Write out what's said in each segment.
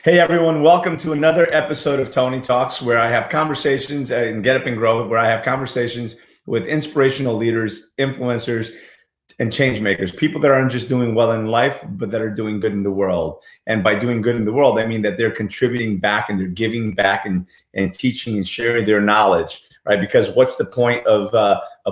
Hey everyone, welcome to another episode of Tony Talks, where I have conversations and Get Up and Grow, where I have conversations with inspirational leaders, influencers, and change makers, people that aren't just doing well in life, but that are doing good in the world. And by doing good in the world, I mean that they're contributing back and they're giving back and teaching and sharing their knowledge, right? Because what's the point of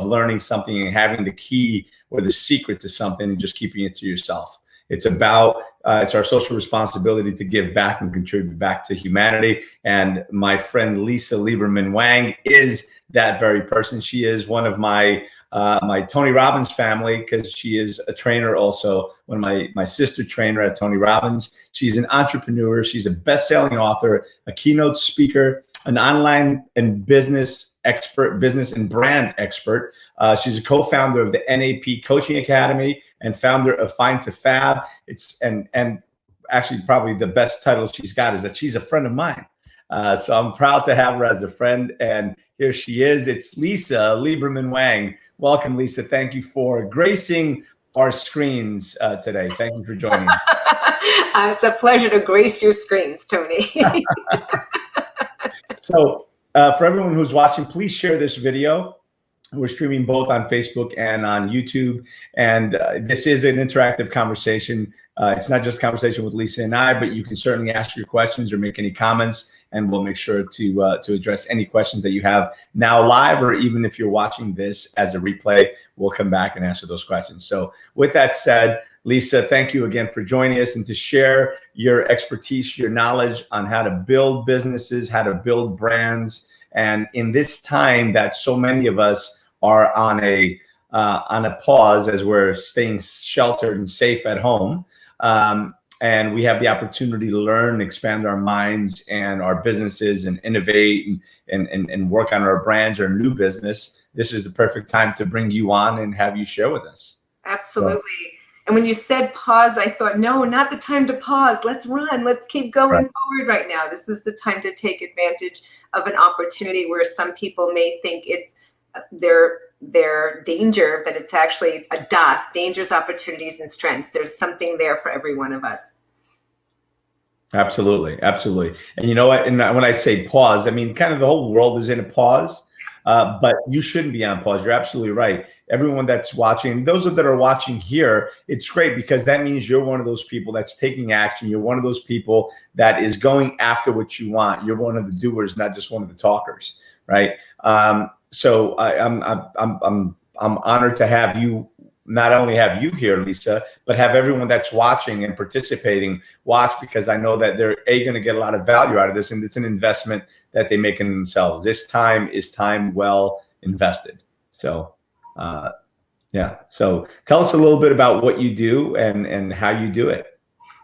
learning something and having the key or the secret to something and just keeping it to yourself? It's about it's our social responsibility to give back and contribute back to humanity. And my friend Lisa Lieberman Wang is that very person. She is one of my Tony Robbins family, because she is a trainer also, one of my sister trainer at Tony Robbins. She's an entrepreneur. She's a best-selling author, a keynote speaker, an online and business expert, business and brand expert. She's a co-founder of the NAP Coaching Academy and founder of Find to Fab. And actually probably the best title she's got is that she's a friend of mine. So I'm proud to have her as a friend. And here she is. It's Lisa Lieberman Wang. Welcome, Lisa. Thank you for gracing our screens today. Thank you for joining us. It's a pleasure to grace your screens, Tony. So for everyone who's watching, please share this video. We're streaming both on Facebook and on YouTube. And this is an interactive conversation. It's not just a conversation with Lisa and I, but you can certainly ask your questions or make any comments, and we'll make sure to address any questions that you have now live, or even if you're watching this as a replay, we'll come back and answer those questions. So with that said, Lisa, thank you again for joining us and to share your expertise, your knowledge on how to build businesses, how to build brands. And in this time that so many of us are on a pause as we're staying sheltered and safe at home, and we have the opportunity to learn, expand our minds and our businesses and innovate and work on our brands or new business, this is the perfect time to bring you on and have you share with us. Absolutely. So, and when you said pause, I thought, no, not the time to pause. Let's run. Let's keep going forward right now. This is the time to take advantage of an opportunity where some people may think it's their danger, but it's actually a DOS, dangers, opportunities, and strengths. There's something there for every one of us. Absolutely. Absolutely. And you know what? And when I say pause, I mean, kind of the whole world is in a pause, but you shouldn't be on pause. You're absolutely right. Everyone that's watching, those that are watching here, it's great because that means you're one of those people that's taking action. You're one of those people that is going after what you want. You're one of the doers, not just one of the talkers, right? So I'm honored to have you, not only have you here, Lisa, but have everyone that's watching and participating watch, because I know that they're going to get a lot of value out of this, and it's an investment that they make in themselves. This time is time well invested. So yeah. So tell us a little bit about what you do and how you do it.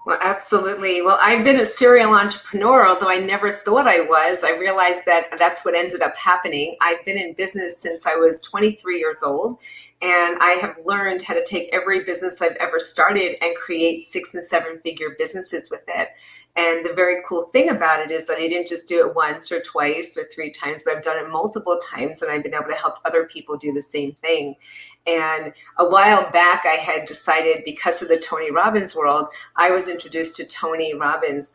Well, absolutely. Well, I've been a serial entrepreneur, although I never thought I was. I realized that that's what ended up happening. I've been in business since I was 23 years old, and I have learned how to take every business I've ever started and create 6- and 7-figure businesses with it. And the very cool thing about it is that I didn't just do it once or twice or 3 times, but I've done it multiple times, and I've been able to help other people do the same thing. And a while back, I had decided, because of the Tony Robbins world, I was introduced to Tony Robbins,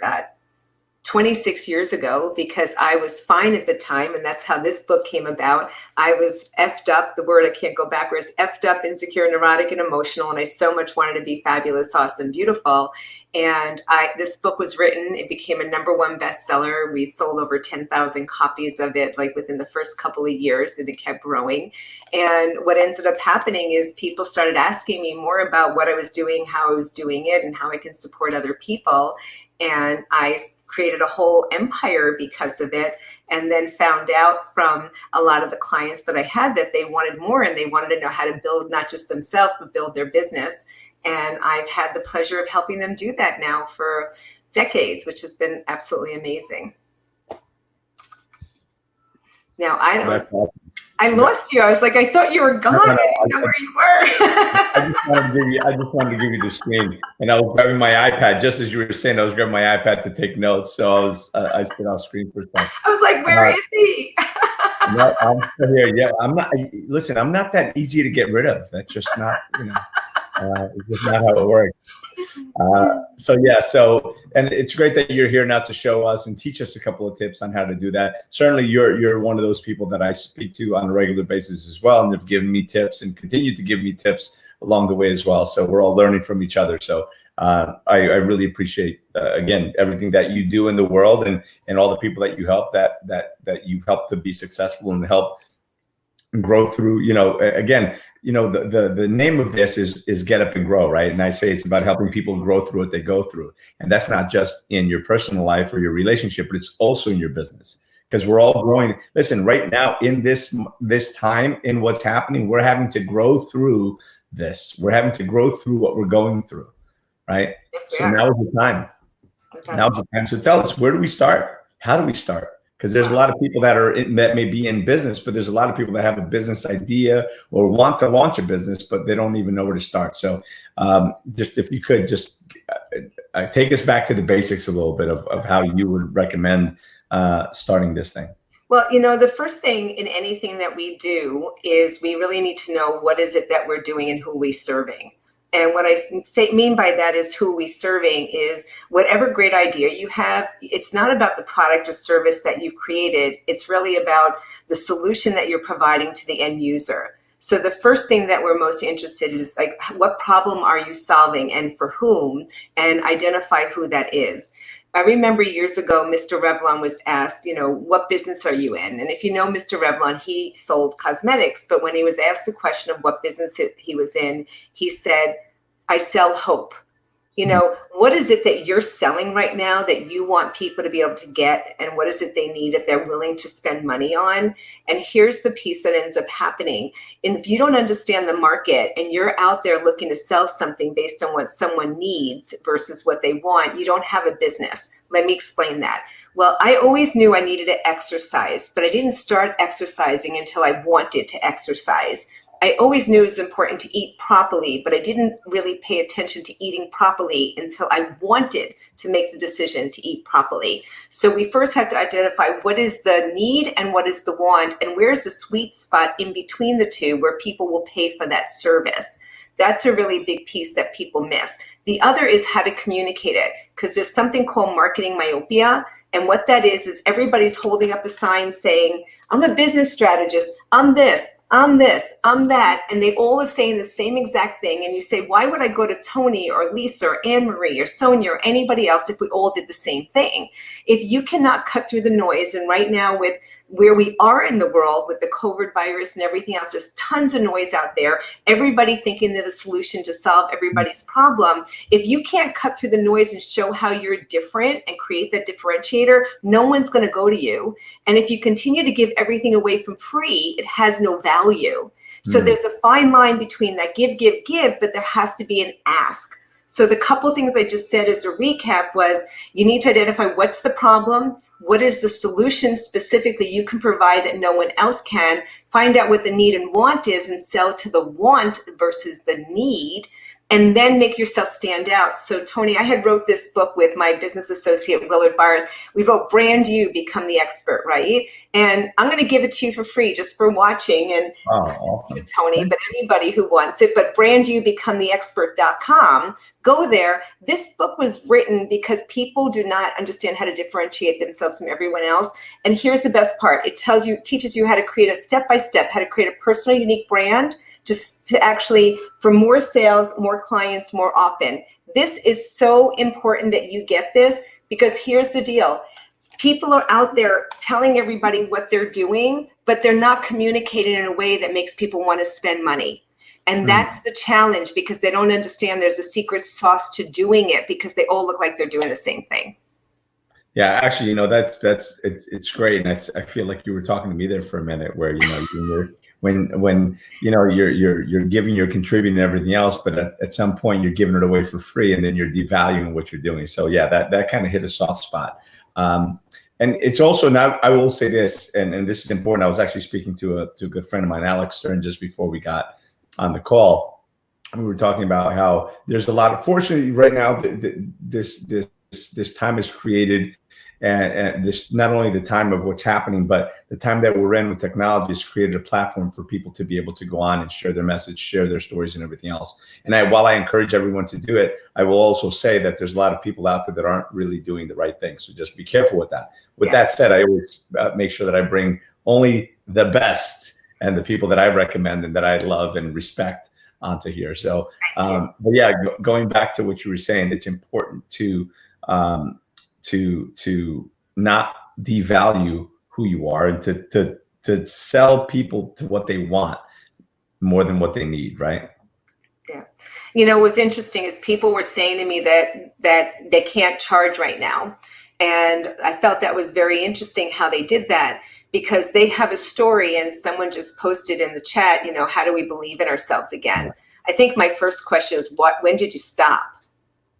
26 years ago, because I was fine at the time, and that's how this book came about. I was effed up, the word I can't go backwards, effed up, insecure, neurotic, and emotional, and I so much wanted to be fabulous, awesome, beautiful. And this book was written, it became a #1 bestseller. We've sold over 10,000 copies of it, like within the first couple of years, and it kept growing. And what ended up happening is people started asking me more about what I was doing, how I was doing it, and how I can support other people. And I created a whole empire because of it, and then found out from a lot of the clients that I had that they wanted more, and they wanted to know how to build not just themselves, but build their business. And I've had the pleasure of helping them do that now for decades, which has been absolutely amazing. Now, I lost you. I was like, I thought you were gone. I didn't know where you were. I just wanted to give you the screen, and I was grabbing my iPad just as you were saying. I was grabbing my iPad to take notes, so I stayed off screen for a second. I was like, where is he? No, I'm still here. Yeah, I'm not. Listen, I'm not that easy to get rid of. That's just not. It's just not how it works. And it's great that you're here now to show us and teach us a couple of tips on how to do that. Certainly, you're one of those people that I speak to on a regular basis as well, and have given me tips and continue to give me tips along the way as well. So we're all learning from each other. So I really appreciate again everything that you do in the world, and all the people that you help that you've helped to be successful and help grow through. Again, the name of this is Get Up and Grow, right? And I say it's about helping people grow through what they go through, and that's not just in your personal life or your relationship, but it's also in your business, because we're all growing. Listen, right now in this time, in what's happening, we're having to grow through this. We're having to grow through what we're going through, right? Yes, so now is the time. Okay. Now is the time. So tell us, where do we start? How do we start? Because there's a lot of people that may be in business, but there's a lot of people that have a business idea or want to launch a business, but they don't even know where to start. So just if you could just take us back to the basics a little bit of how you would recommend starting this thing. Well, the first thing in anything that we do is we really need to know what is it that we're doing and who we're serving. And what I mean by that is who we serving is whatever great idea you have, it's not about the product or service that you've created. It's really about the solution that you're providing to the end user. So the first thing that we're most interested in is like, what problem are you solving and for whom, and identify who that is. I remember years ago, Mr. Revlon was asked, what business are you in? And if you know Mr. Revlon, he sold cosmetics. But when he was asked the question of what business he was in, he said, I sell hope. What is it that you're selling right now that you want people to be able to get? And what is it they need if they're willing to spend money on? And here's the piece that ends up happening. And if you don't understand the market and you're out there looking to sell something based on what someone needs versus what they want, you don't have a business. Let me explain that. Well, I always knew I needed to exercise, but I didn't start exercising until I wanted to exercise. I always knew it was important to eat properly, but I didn't really pay attention to eating properly until I wanted to make the decision to eat properly. So we first have to identify what is the need and what is the want, and where's the sweet spot in between the two where people will pay for that service. That's a really big piece that people miss. The other is how to communicate it, because there's something called marketing myopia. And what that is everybody's holding up a sign saying, I'm a business strategist, I'm this, I'm that, and they all are saying the same exact thing. And you say, why would I go to Tony or Lisa or Anne-Marie or Sonia or anybody else if we all did the same thing? If you cannot cut through the noise, and right now with where we are in the world with the COVID virus and everything else, there's tons of noise out there, everybody thinking they're the solution to solve everybody's problem. If you can't cut through the noise and show how you're different and create that differentiator, no one's going to go to you. And if you continue to give everything away from free, it has no value. So there's a fine line between that give, but there has to be an ask. So the couple things I just said as a recap was you need to identify what's the problem, what is the solution specifically you can provide that no one else can, find out what the need and want is and sell to the want versus the need, and then make yourself stand out. So Tony, I had wrote this book with my business associate, Willard Barth. We wrote Brand You, Become the Expert, right? And I'm going to give it to you for free just for watching, and awesome. Tony, but anybody who wants it, but brandyoubecometheexpert.com, go there. This book was written because people do not understand how to differentiate themselves from everyone else. And here's the best part. It teaches you how to create a step-by-step, how to create a personal, unique brand, just to actually, for more sales, more clients, more often. This is so important that you get this, because here's the deal. People are out there telling everybody what they're doing, but they're not communicating in a way that makes people want to spend money. And that's the challenge, because they don't understand there's a secret sauce to doing it, because they all look like they're doing the same thing. Yeah, actually, it's great. And I feel like you were talking to me there for a minute, where, when you're giving, you're contributing and everything else, but at some point you're giving it away for free, and then you're devaluing what you're doing. So yeah, that kind of hit a soft spot. And it's also, now I will say this, and this is important. I was actually speaking to a good friend of mine, Alex Stern, just before we got on the call. We were talking about how there's a lot of, fortunately right now, this time has created And this, not only the time of what's happening, but the time that we're in with technology has created a platform for people to be able to go on and share their message, share their stories and everything else. And while I encourage everyone to do it, I will also say that there's a lot of people out there that aren't really doing the right thing. So just be careful with that. With that said, I always make sure that I bring only the best and the people that I recommend and that I love and respect onto here. So, but yeah, going back to what you were saying, it's important to not devalue who you are, and to sell people to what they want more than what they need, right? Yeah. You know, what's interesting is people were saying to me that they can't charge right now. And I felt that was very interesting how they did that, because they have a story, and someone just posted in the chat, you know, how do we believe in ourselves again? I think my first question is, when did you stop?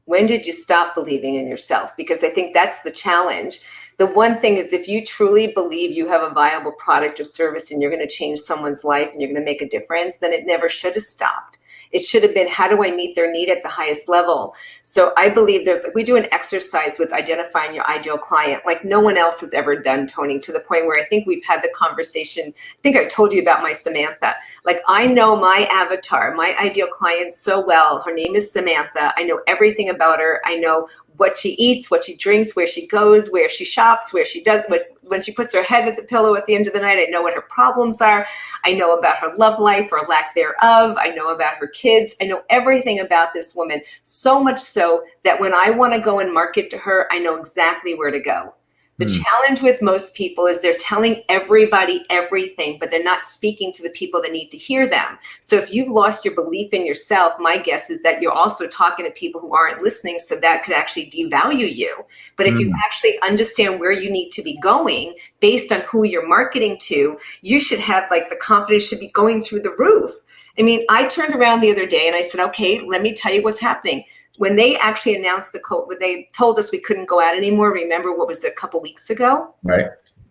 When did you stop believing in yourself? Because I think that's the challenge. The one thing is, if you truly believe you have a viable product or service and you're going to change someone's life and you're going to make a difference, then it never should have stopped. It should have been, how do I meet their need at the highest level? So I believe we do an exercise with identifying your ideal client like no one else has ever done, Tony, to the point where I think we've had the conversation. I think I told you about my Samantha. Like, I know my avatar, my ideal client so well. Her name is Samantha. I know everything about her. I know what she eats, what she drinks, where she goes, where she shops, where she does, when she puts her head at the pillow at the end of the night. I know what her problems are. I know about her love life or lack thereof. I know about her kids. I know everything about this woman, so much so that when I want to go and market to her, I know exactly where to go. The challenge with most people is they're telling everybody everything, but they're not speaking to the people that need to hear them. So if you've lost your belief in yourself, my guess is that you're also talking to people who aren't listening, so that could actually devalue you. But if you actually understand where you need to be going based on who you're marketing to, you should have, like, the confidence should be going through the roof. I mean, I turned around the other day and I said, okay, let me tell you what's happening. When they actually announced when they told us we couldn't go out anymore, remember what was it, a couple weeks ago? Right.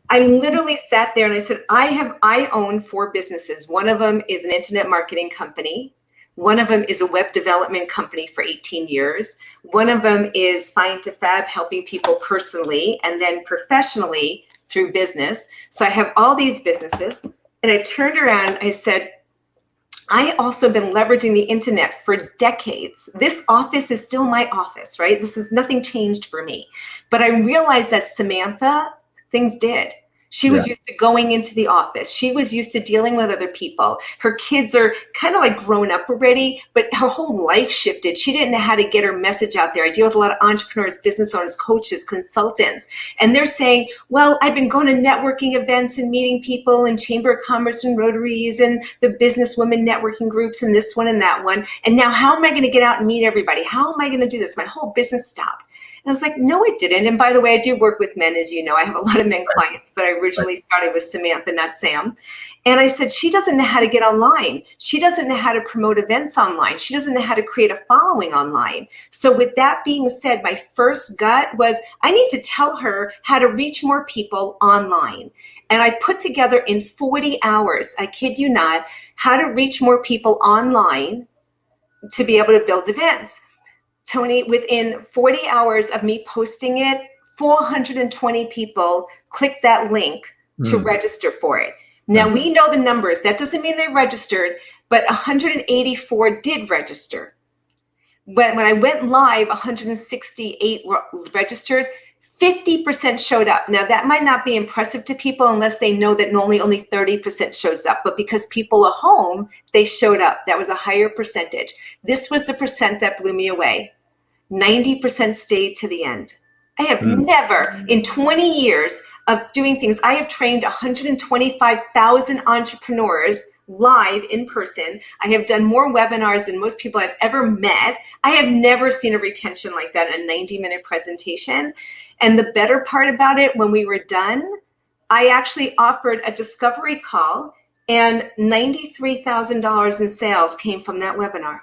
I literally sat there and I said, I own 4 businesses. One of them is an internet marketing company. One of them is a web development company for 18 years. One of them is Fine to Fab, helping people personally and then professionally through business. So I have all these businesses, and I turned around, I said, I also been leveraging the internet for decades. This office is still my office, right? This is nothing changed for me. But I realized that Samantha, things did. She was used to going into the office. She was used to dealing with other people. Her kids are kind of like grown up already, but her whole life shifted. She didn't know how to get her message out there. I deal with a lot of entrepreneurs, business owners, coaches, consultants, and they're saying, well, I've been going to networking events and meeting people in Chamber of Commerce and Rotaries and the business women networking groups and this one and that one. And now how am I going to get out and meet everybody? How am I going to do this? My whole business stopped. And I was like, no, it didn't. And by the way, I do work with men, as you know. I have a lot of men clients, but I originally started with Samantha, not Sam. And I said, she doesn't know how to get online. She doesn't know how to promote events online. She doesn't know how to create a following online. So with that being said, my first gut was, I need to tell her how to reach more people online. And I put together in 40 hours, I kid you not, how to reach more people online to be able to build events. Tony, within 40 hours of me posting it, 420 people clicked that link to register for it. Now, we know the numbers. That doesn't mean they registered, but 184 did register. When I went live, 168 were registered. 50% showed up. Now, that might not be impressive to people unless they know that normally only 30% shows up. But because people are home, they showed up. That was a higher percentage. This was the percent that blew me away. 90% stayed to the end. I have never, in 20 years of doing things, I have trained 125,000 entrepreneurs live in person. I have done more webinars than most people I've ever met. I have never seen a retention like that in a 90-minute presentation. And the better part about it, when we were done, I actually offered a discovery call, and $93,000 in sales came from that webinar.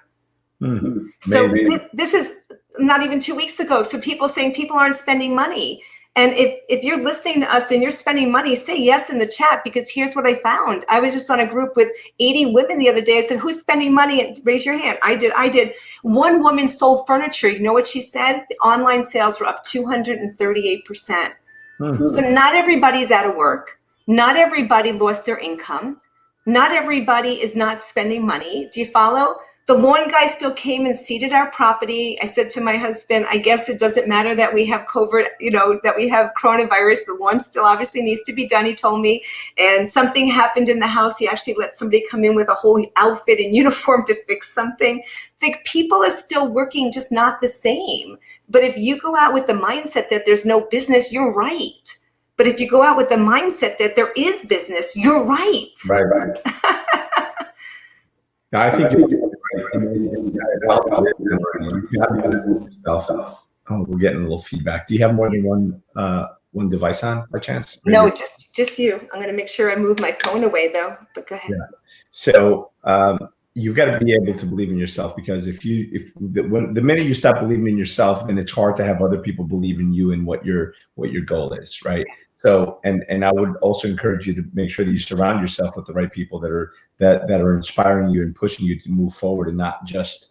So this is not even 2 weeks ago. So people saying people aren't spending money. And if you're listening to us and you're spending money, say yes in the chat, because here's what I found. I was just on a group with 80 women the other day. I said, who's spending money? And raise your hand. I did. One woman sold furniture. You know what she said? The online sales were up 238%. So not everybody's out of work. Not everybody lost their income. Not everybody is not spending money. Do you follow? The lawn guy still came and seeded our property. I said to my husband, I guess it doesn't matter that we have COVID, that we have coronavirus. The lawn still obviously needs to be done, he told me. And something happened in the house. He actually let somebody come in with a whole outfit and uniform to fix something. I think people are still working, just not the same. But if you go out with the mindset that there's no business, you're right. But if you go out with the mindset that there is business, you're right. Right. No, I think you're right. Oh, we're getting a little feedback. Do you have more than one device on by chance? Maybe? No, just you. I'm going to make sure I move my phone away though. But go ahead. Yeah. So you've got to be able to believe in yourself, because when the minute you stop believing in yourself, then it's hard to have other people believe in you and what your goal is, right? So, and I would also encourage you to make sure that you surround yourself with the right people that are inspiring you and pushing you to move forward, and not just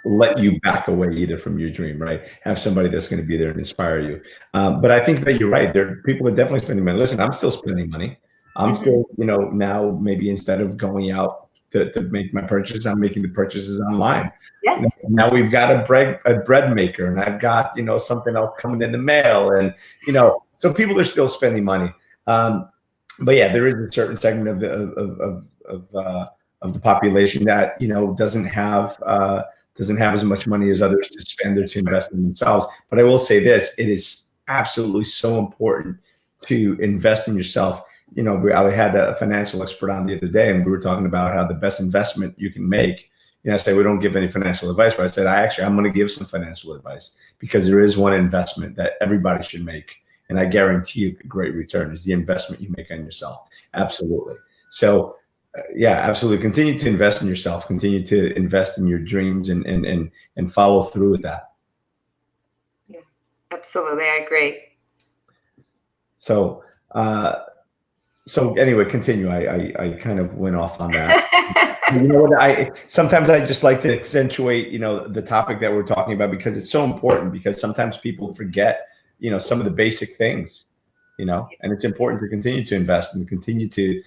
let you back away either from your dream, right? Have somebody that's going to be there and inspire you. But I think that you're right. There are people that are definitely spending money. Listen, I'm still spending money. I'm still, now maybe instead of going out to make my purchases, I'm making the purchases online. Yes. Now we've got a bread maker, and I've got, something else coming in the mail, and, so people are still spending money. But yeah, there is a certain segment of the population that, doesn't have as much money as others to spend or to invest in themselves. But I will say this, it is absolutely so important to invest in yourself. I had a financial expert on the other day, and we were talking about how the best investment you can make, I say we don't give any financial advice, but I said, I'm going to give some financial advice, because there is one investment that everybody should make. And I guarantee you a great return is the investment you make on yourself. Absolutely. So yeah, absolutely. Continue to invest in yourself, continue to invest in your dreams, and follow through with that. Yeah, absolutely. I agree. So, anyway, continue. I kind of went off on that. Sometimes I just like to accentuate, the topic that we're talking about, because it's so important, because sometimes people forget, some of the basic things, and it's important to continue to invest and continue to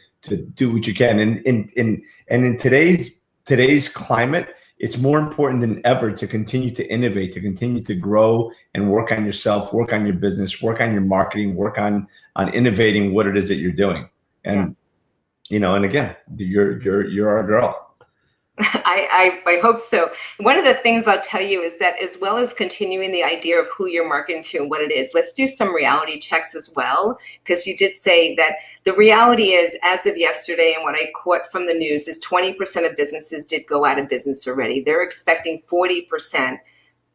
do what you can. And in today's climate, it's more important than ever to continue to innovate, to continue to grow and work on yourself, work on your business, work on your marketing, work on innovating what it is that you're doing. And, and again, you're our girl. I hope so. One of the things I'll tell you is that, as well as continuing the idea of who you're marketing to and what it is, let's do some reality checks as well, because you did say that the reality is, as of yesterday, and what I caught from the news, is 20% of businesses did go out of business already. They're expecting 40%. And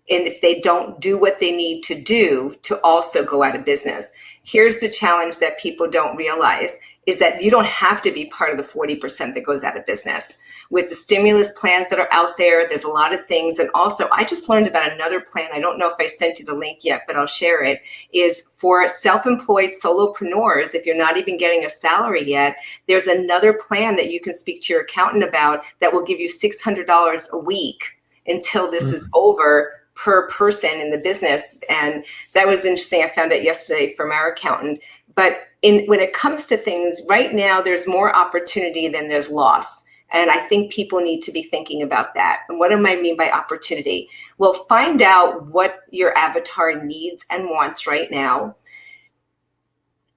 if they don't do what they need to do, to also go out of business. Here's the challenge that people don't realize, is that you don't have to be part of the 40% that goes out of business. With the stimulus plans that are out there, there's a lot of things. And also, I just learned about another plan. I don't know if I sent you the link yet, but I'll share it. Is for self-employed solopreneurs. If you're not even getting a salary yet, there's another plan that you can speak to your accountant about that will give you $600 a week until this is over, per person in the business. And that was interesting. I found out yesterday from our accountant. But when it comes to things right now, there's more opportunity than there's loss. And I think people need to be thinking about that. And what do I mean by opportunity? Well, find out what your avatar needs and wants right now.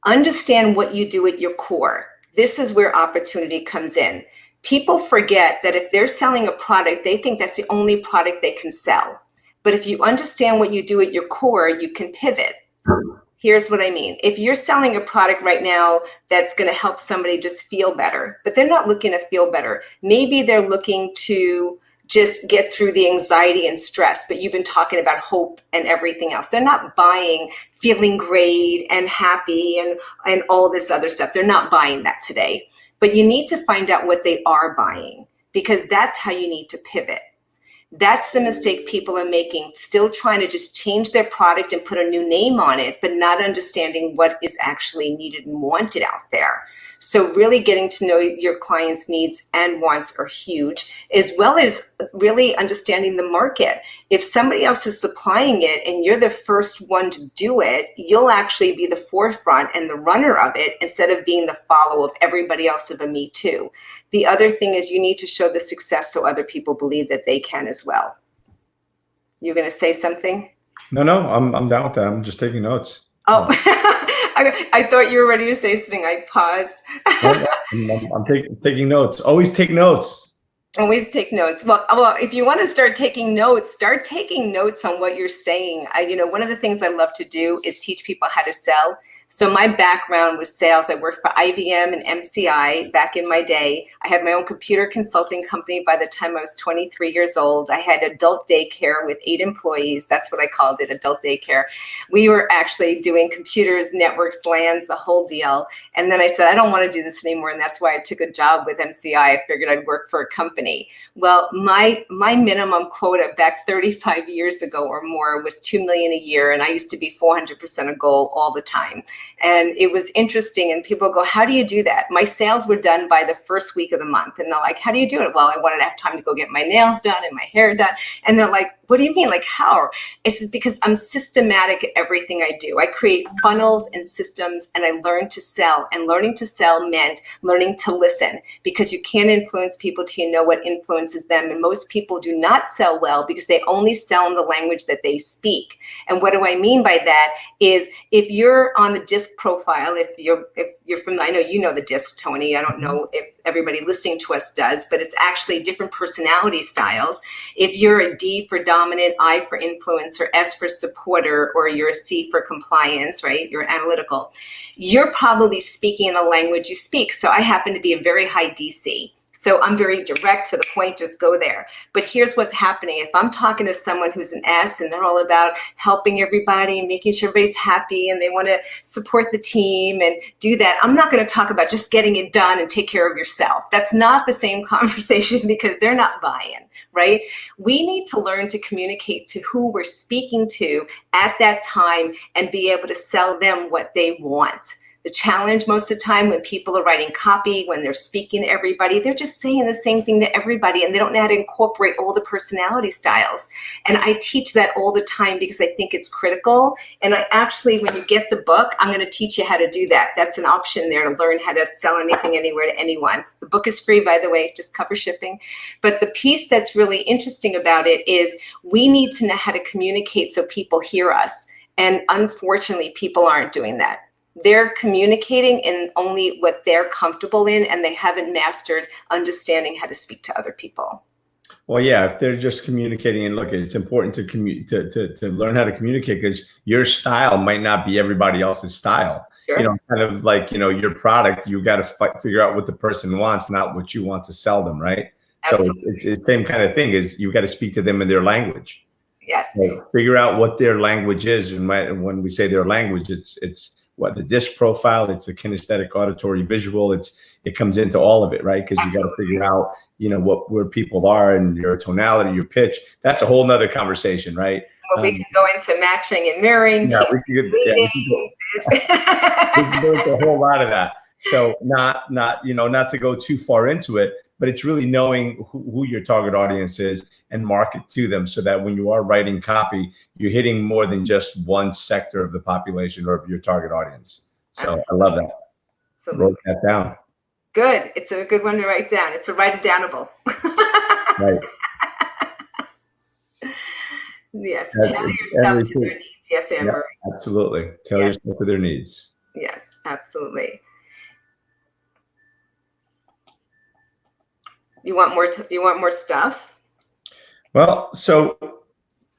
Understand what you do at your core. This is where opportunity comes in. People forget that if they're selling a product, they think that's the only product they can sell. But if you understand what you do at your core, you can pivot. Here's what I mean. If you're selling a product right now that's going to help somebody just feel better, but they're not looking to feel better. Maybe they're looking to just get through the anxiety and stress, but you've been talking about hope and everything else. They're not buying feeling great and happy and all this other stuff. They're not buying that today. But you need to find out what they are buying, because that's how you need to pivot. That's the mistake people are making, still trying to just change their product and put a new name on it, but not understanding what is actually needed and wanted out there. So really getting to know your clients' needs and wants are huge, as well as really understanding the market. If somebody else is supplying it and you're the first one to do it, you'll actually be the forefront and the runner of it instead of being the follow of everybody else of a me too. The other thing is you need to show the success so other people believe that they can as well. You're going to say something? No, I'm down with that. I'm just taking notes. Oh, I thought you were ready to say something. I paused. I'm taking notes. Always take notes. Always take notes. Well, if you want to start taking notes on what you're saying. One of the things I love to do is teach people how to sell. So my background was sales. I worked for IBM and MCI back in my day. I had my own computer consulting company by the time I was 23 years old. I had adult daycare with 8 employees. That's what I called it, adult daycare. We were actually doing computers, networks, LANs, the whole deal. And then I said, I don't want to do this anymore. And that's why I took a job with MCI. I figured I'd work for a company. Well, my minimum quota back 35 years ago or more was $2 million a year. And I used to be 400% a goal all the time. And it was interesting. And people go, how do you do that? My sales were done by the first week of the month. And they're like, how do you do it? Well, I wanted to have time to go get my nails done and my hair done. And they're like, what do you mean? Like how? I said, because I'm systematic at everything I do. I create funnels and systems and I learn to sell. And learning to sell meant learning to listen, because you can't influence people till you know what influences them. And most people do not sell well because they only sell in the language that they speak. And what do I mean by that is if you're on the disc profile, if you're from, I know you know the disc, Tony. I don't know if everybody listening to us does, but it's actually different personality styles. If you're a D for dominant, I for influencer, S for supporter, or you're a C for compliance, right? You're analytical. You're probably speaking in the language you speak. So I happen to be a very high DC. So I'm very direct to the point, just go there. But here's what's happening. If I'm talking to someone who's an S and they're all about helping everybody and making sure everybody's happy and they want to support the team and do that, I'm not going to talk about just getting it done and take care of yourself. That's not the same conversation because they're not buying, right? We need to learn to communicate to who we're speaking to at that time and be able to sell them what they want. The challenge most of the time when people are writing copy, when they're speaking to everybody, they're just saying the same thing to everybody and they don't know how to incorporate all the personality styles. And I teach that all the time because I think it's critical. And I actually, when you get the book, I'm going to teach you how to do that. That's an option there to learn how to sell anything, anywhere to anyone. The book is free, by the way, just cover shipping. But the piece that's really interesting about it is we need to know how to communicate so people hear us. And unfortunately, people aren't doing that. They're communicating in only what they're comfortable in, and they haven't mastered understanding how to speak to other people. Well, yeah, if they're just communicating, and look, it's important to learn how to communicate because your style might not be everybody else's style. Sure. Kind of like, your product, you got to figure out what the person wants, not what you want to sell them, right? Absolutely. So it's the same kind of thing is you got to speak to them in their language. Yes. So figure out what their language is. And when we say their language, it's what the disc profile, it's the kinesthetic, auditory, visual. It comes into all of it, right? Because you got to figure out, where people are and your tonality, your pitch. That's a whole nother conversation, right? Well, we can go into matching and mirroring. Yeah, we can go into a whole lot of that. So not to go too far into it, but it's really knowing who your target audience is and market to them so that when you are writing copy, you're hitting more than just one sector of the population or of your target audience. So absolutely. I love that. Absolutely. Wrote that down. Good. It's a good one to write down. It's a write-it-downable. Right. Yes. Tell yourself to their needs. Yes, Amber. Yeah, absolutely. Tell yourself to their needs. Yes, absolutely. You want more stuff? Well, so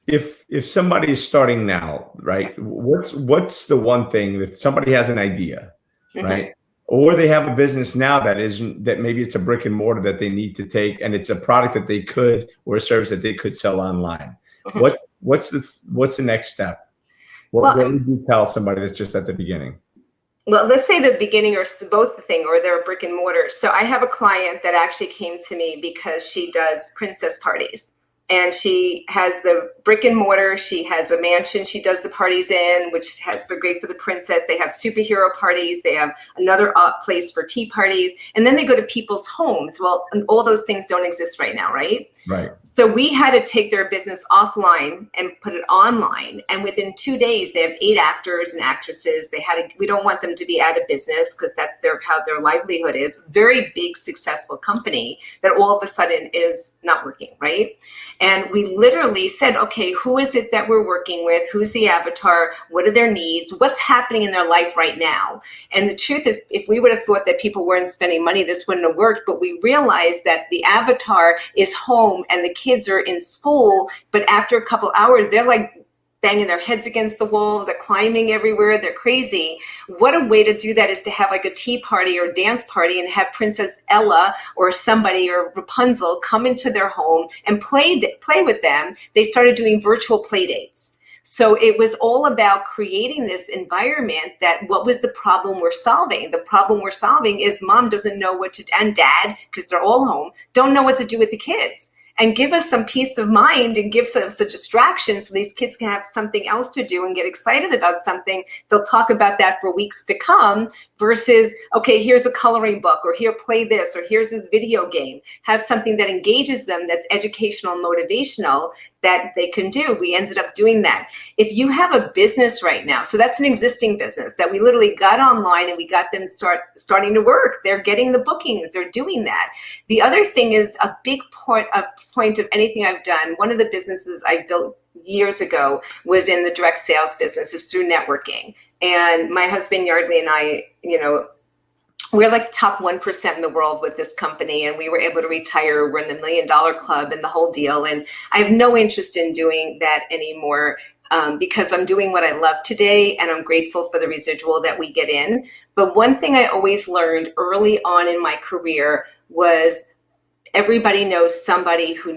if somebody is starting now, right? What's the one thing if somebody has an idea, right? Or they have a business now that maybe it's a brick and mortar that they need to take, and it's a product that they could or a service that they could sell online. What's the next step? What would you tell somebody that's just at the beginning? Well, let's say the beginning or both the thing, or they're a brick and mortar. So I have a client that actually came to me because she does princess parties. and she has the brick and mortar. She has a mansion she does the parties in, which has been great for the princess. They have superhero parties. They have another place for tea parties. And then they go to people's homes. Well, and all those things don't exist right now, right? Right. So we had to take their business offline and put it online. And within 2 days, they have 8 actors and actresses. We don't want them to be out of business because that's how their livelihood is. Very big, successful company that all of a sudden is not working, right? And we literally said, okay, who is it that we're working with? Who's the avatar? What are their needs? What's happening in their life right now? And the truth is, if we would have thought that people weren't spending money, this wouldn't have worked. But we realized that the avatar is home and the kids are in school, but after a couple hours, they're like banging their heads against the wall, they're climbing everywhere, they're crazy. What a way to do that is to have like a tea party or dance party and have Princess Ella or somebody or Rapunzel come into their home and play with them. They started doing virtual play dates. So it was all about creating this environment that what was the problem we're solving? The problem we're solving is mom doesn't know what to, and dad, because they're all home, don't know what to do with the kids. And give us some peace of mind and give us a distraction so these kids can have something else to do and get excited about something. They'll talk about that for weeks to come versus, okay, here's a coloring book, or here, play this, or here's this video game. Have something that engages them, that's educational, motivational, that they can do. We ended up doing that. If you have a business right now, so that's an existing business that we literally got online and we got them starting to work. They're getting the bookings, they're doing that. The other thing is a big point of anything I've done. One of the businesses I built years ago was in the direct sales business, is through networking. And my husband Yardley and I, we're like top 1% in the world with this company, and we were able to retire. We're in the $1 Million Club and the whole deal. And I have no interest in doing that anymore because I'm doing what I love today, and I'm grateful for the residual that we get in. But one thing I always learned early on in my career was everybody knows somebody who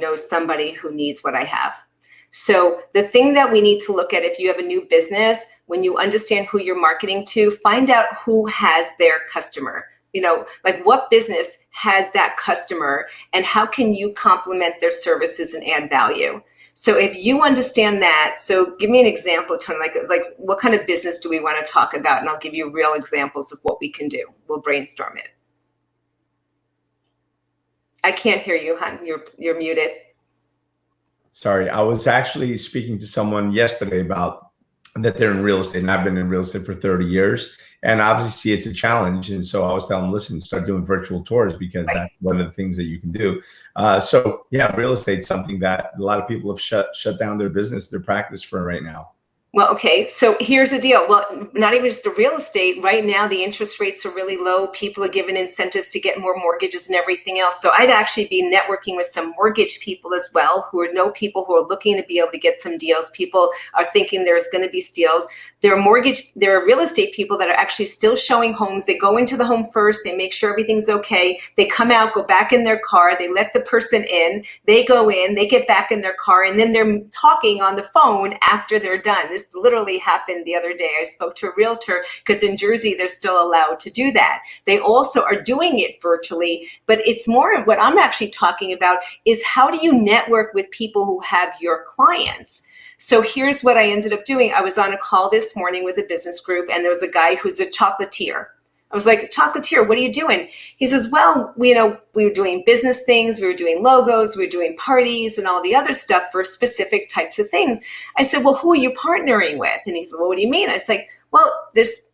needs what I have. So the thing that we need to look at, if you have a new business, when you understand who you're marketing to, find out who has their customer. Like what business has that customer, and how can you complement their services and add value? So if you understand that, so give me an example, Tony, like what kind of business do we want to talk about? And I'll give you real examples of what we can do. We'll brainstorm it. I can't hear you, hon. You're muted. Sorry, I was actually speaking to someone yesterday about that they're in real estate, and I've been in real estate for 30 years. And obviously it's a challenge. And so I was telling them, listen, start doing virtual tours, because that's one of the things that you can do. So yeah, real estate is something that a lot of people have shut down their business, their practice for right now. Well, okay, so here's the deal. Well, not even just the real estate. Right now, the interest rates are really low. People are given incentives to get more mortgages and everything else. So I'd actually be networking with some mortgage people as well, know people who are looking to be able to get some deals. People are thinking there's going to be steals. There are real estate people that are actually still showing homes. They go into the home first. They make sure everything's okay. They come out, go back in their car. They let the person in. They go in. They get back in their car, and then they're talking on the phone after they're done. This literally happened the other day. I spoke to a realtor because in Jersey, they're still allowed to do that. They also are doing it virtually, but it's more of what I'm actually talking about is how do you network with people who have your clients? So here's what I ended up doing. I was on a call this morning with a business group, and there was a guy who's a chocolatier. I was like, chocolatier, what are you doing? He says, well, we were doing business things, we were doing logos, we were doing parties and all the other stuff for specific types of things. I said, well, who are you partnering with? And he said, well, what do you mean? I was like, well, this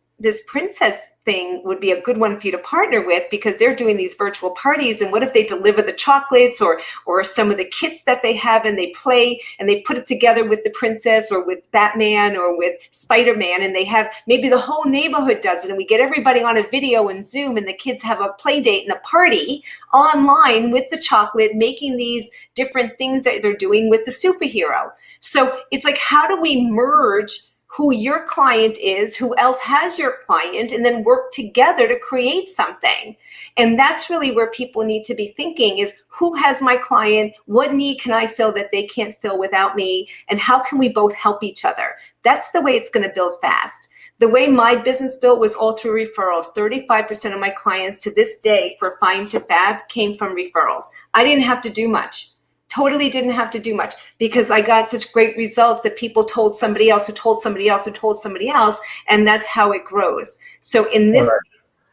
princess thing would be a good one for you to partner with, because they're doing these virtual parties. And what if they deliver the chocolates or some of the kits that they have, and they play and they put it together with the princess or with Batman or with Spider-Man, and they have maybe the whole neighborhood does it, and we get everybody on a video and Zoom, and the kids have a play date and a party online with the chocolate, making these different things that they're doing with the superhero. So it's like, how do we merge who your client is, who else has your client, and then work together to create something? And that's really where people need to be thinking is, who has my client? What need can I fill that they can't fill without me? And how can we both help each other? That's the way it's going to build fast. The way my business built was all through referrals. 35% of my clients to this day for Find to Fab came from referrals. I didn't have to do much. Totally didn't have to do much because I got such great results that people told somebody else who told somebody else who told somebody else, and that's how it grows. So in this and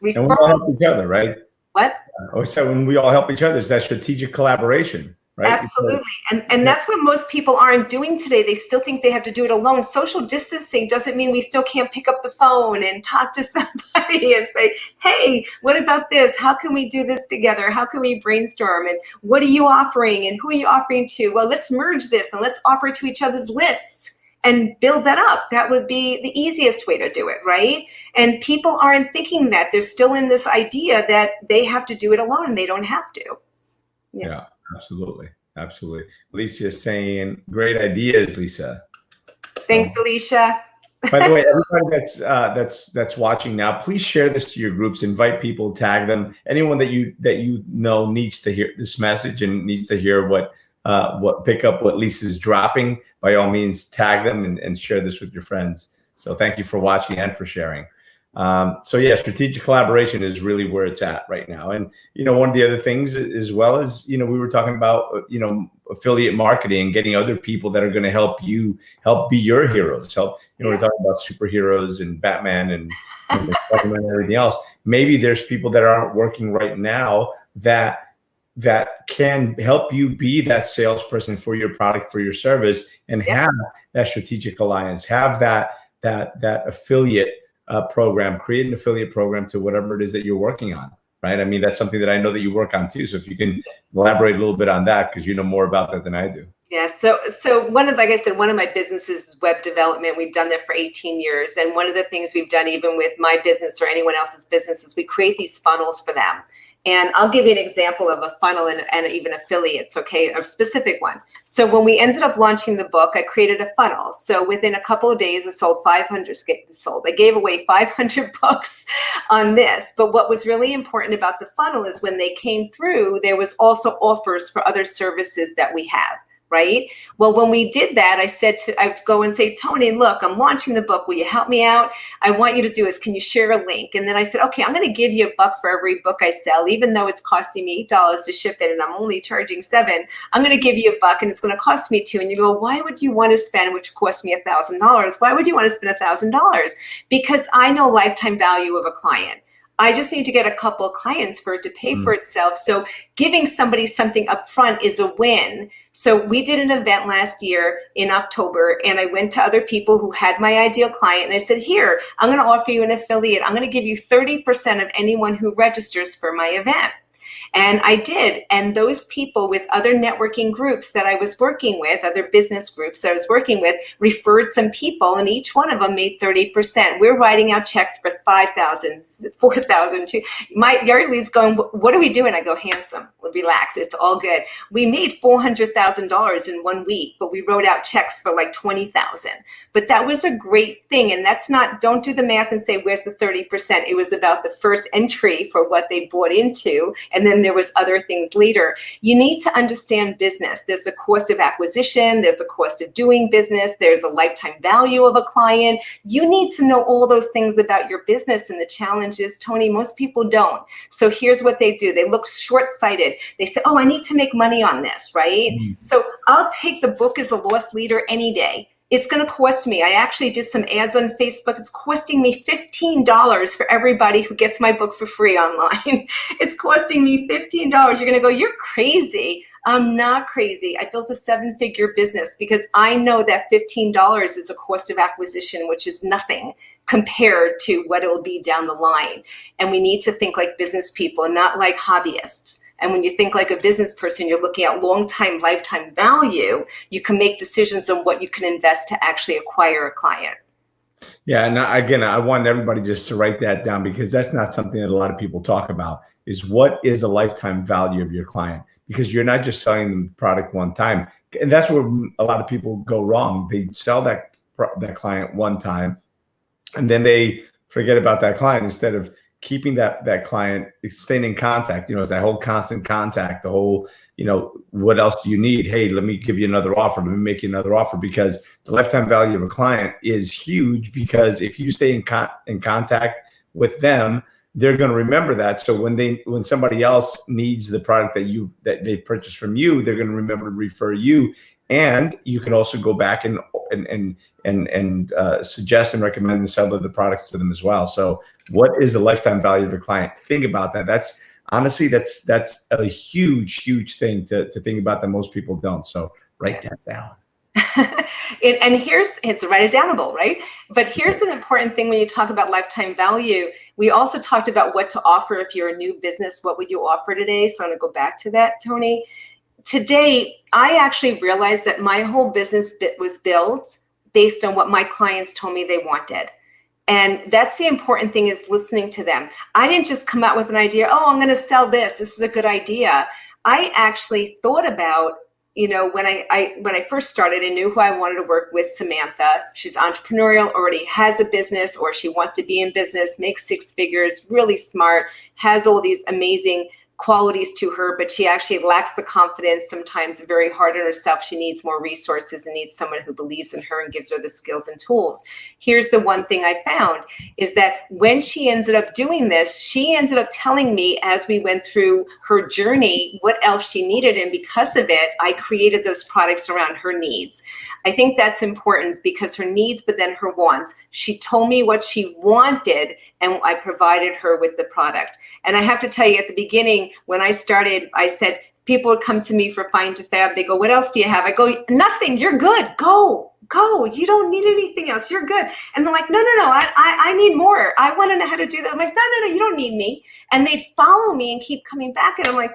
we all help each other, right? What? So when we all help each other, it's that strategic collaboration, right? Absolutely. And that's what most people aren't doing today. They still think they have to do it alone. Social distancing doesn't mean we still can't pick up the phone and talk to somebody and say, hey, what about this? How can we do this together? How can we brainstorm? And what are you offering? And who are you offering to? Well, let's merge this and let's offer to each other's lists and build that up. That would be the easiest way to do it, right? And people aren't thinking that. They're still in this idea that they have to do it alone and they don't have to. Yeah, absolutely. Absolutely. Alicia is saying, great ideas, Lisa. Thanks, Alicia. By the way, everybody that's watching now, please share this to your groups, invite people, tag them. Anyone that you know needs to hear this message and needs to hear pick up what Lisa's dropping, by all means, tag them and share this with your friends. So thank you for watching and for sharing. So yeah, strategic collaboration is really where it's at right now. And, one of the other things as well is, we were talking about, affiliate marketing, getting other people that are going to help be your heroes. We're talking about superheroes and Batman and Spider-Man and everything else. Maybe there's people that aren't working right now that can help you be that salesperson for your product, for your service, and have that strategic alliance, have that affiliate program, create an affiliate program to whatever it is that you're working on, right? I mean, that's something that I know that you work on too. So if you can elaborate a little bit on that, because you know more about that than I do. Yeah. So like I said, one of my businesses is web development. We've done that for 18 years. And one of the things we've done even with my business or anyone else's business is we create these funnels for them. And I'll give you an example of a funnel and even affiliates, okay, a specific one. So when we ended up launching the book, I created a funnel. So within a couple of days, I sold 500. I gave away 500 books on this. But what was really important about the funnel is when they came through, there was also offers for other services that we have. Right? Well, when we did that, I'd go and say, Tony, look, I'm launching the book. Will you help me out? I want you to do this. Can you share a link? And then I said, okay, I'm going to give you $1 for every book I sell, even though it's costing me $8 to ship it and I'm only charging $7. I'm going to give you $1 and it's going to cost me $2. And you go, why would you want to spend, which cost me $1,000? Why would you want to spend $1,000? Because I know lifetime value of a client. I just need to get a couple of clients for it to pay for itself. So giving somebody something up front is a win. So we did an event last year in October, and I went to other people who had my ideal client, and I said, here, I'm going to offer you an affiliate. I'm going to give you 30% of anyone who registers for my event. And I did. And those people with other networking groups that I was working with, other business groups that I was working with, referred some people, and each one of them made 30%. We're writing out checks for $5,000, $4,000. My Yardley's going, what are we doing? I go, handsome, relax, it's all good. We made $400,000 in 1 week, but we wrote out checks for like $20,000. But that was a great thing. And that's not, don't do the math and say, where's the 30%? It was about the first entry for what they bought into. And then there was other things later. You need to understand business. There's a cost of acquisition. There's a cost of doing business. There's a lifetime value of a client. You need to know all those things about your business. And the challenge is, Tony, most people don't. So here's what they do. They look short-sighted. They say, oh, I need to make money on this, right? So I'll take the book as a loss leader any day. It's going to cost me. I actually did some ads on Facebook. It's costing me $15 for everybody who gets my book for free online. It's costing me $15. You're going to go, you're crazy. I'm not crazy. I built a 7-figure business because I know that $15 is a cost of acquisition, which is nothing compared to what it will be down the line. And we need to think like business people, not like hobbyists. And when you think like a business person, you're looking at long-time, lifetime value. You can make decisions on what you can invest to actually acquire a client. Yeah, and again, I want everybody just to write that down, because that's not something that a lot of people talk about, is what is the lifetime value of your client? Because you're not just selling them the product one time. And that's where a lot of people go wrong. They sell that client one time, and then they forget about that client instead of keeping that client, staying in contact. It's that whole constant contact, the whole, what else do you need? Hey, let me give you another offer. Let me make you another offer, because the lifetime value of a client is huge. Because if you stay in contact with them, they're going to remember that. So when somebody else needs the product that they purchased from you, they're going to remember to refer you. And you can also go back and suggest and recommend the seller the products to them as well. So what is the lifetime value of a client? Think about that. That's honestly, that's a huge thing to think about that most people don't. So write that down. And it's write it downable, right? But here's an important thing when you talk about lifetime value. We also talked about what to offer if you're a new business. What would you offer today? So I'm going to go back to that, Tony. Today, I actually realized that my whole business was built based on what my clients told me they wanted. And that's the important thing, is listening to them. I didn't just come out with an idea, oh, I'm going to sell this. This is a good idea. I actually thought about, when I first started, I knew who I wanted to work with, Samantha. She's entrepreneurial, already has a business, or she wants to be in business, makes 6 figures, really smart, has all these amazing qualities to her, but she actually lacks the confidence, sometimes very hard on herself. She needs more resources and needs someone who believes in her and gives her the skills and tools. Here's the one thing I found is that when she ended up doing this, she ended up telling me as we went through her journey what else she needed. And because of it, I created those products around her needs. I think that's important, because her needs, but then her wants. She told me what she wanted and I provided her with the product. And I have to tell you, at the beginning, when I started, I said, people would come to me for Find to Fab. They go, what else do you have? I go, nothing, you're good. Go. You don't need anything else. You're good. And they're like, no, I need more. I want to know how to do that. I'm like, no, you don't need me. And they'd follow me and keep coming back. And I'm like,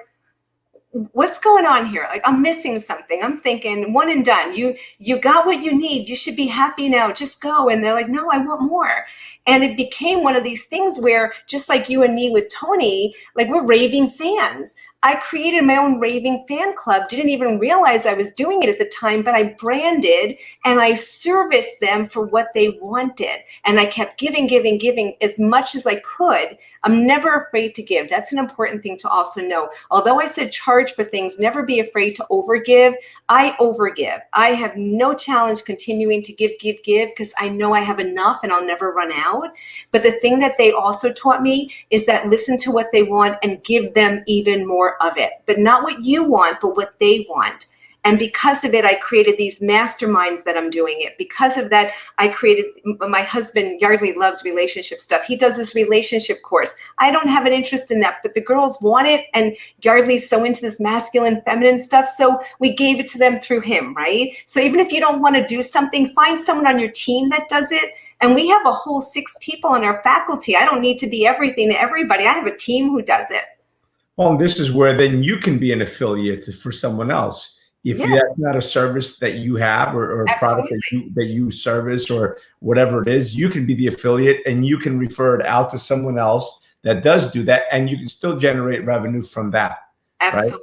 what's going on here? Like, I'm missing something. I'm thinking one and done. You got what you need. You should be happy now. Just go. And they're like, no, I want more. And it became one of these things where, just like you and me with Tony, like, we're raving fans. I created my own raving fan club. Didn't even realize I was doing it at the time, but I branded and I serviced them for what they wanted. And I kept giving as much as I could. I'm never afraid to give. That's an important thing to also know. Although I said charge for things, never be afraid to overgive. I overgive. I have no challenge continuing to give, because I know I have enough and I'll never run out. But the thing that they also taught me is that listen to what they want and give them even more of it, but not what you want, but what they want. And because of it, I created these masterminds that I'm doing it. Because of that, I created, my husband, Yardley, loves relationship stuff. He does this relationship course. I don't have an interest in that, but the girls want it. And Yardley's so into this masculine, feminine stuff. So we gave it to them through him, right? So even if you don't want to do something, find someone on your team that does it. And we have a whole 6 people on our faculty. I don't need to be everything to everybody. I have a team who does it. Well, and this is where then you can be an affiliate for someone else. If that's not a service that you have or a product that you service or whatever it is, you can be the affiliate and you can refer it out to someone else that does do that, and you can still generate revenue from that. Absolutely.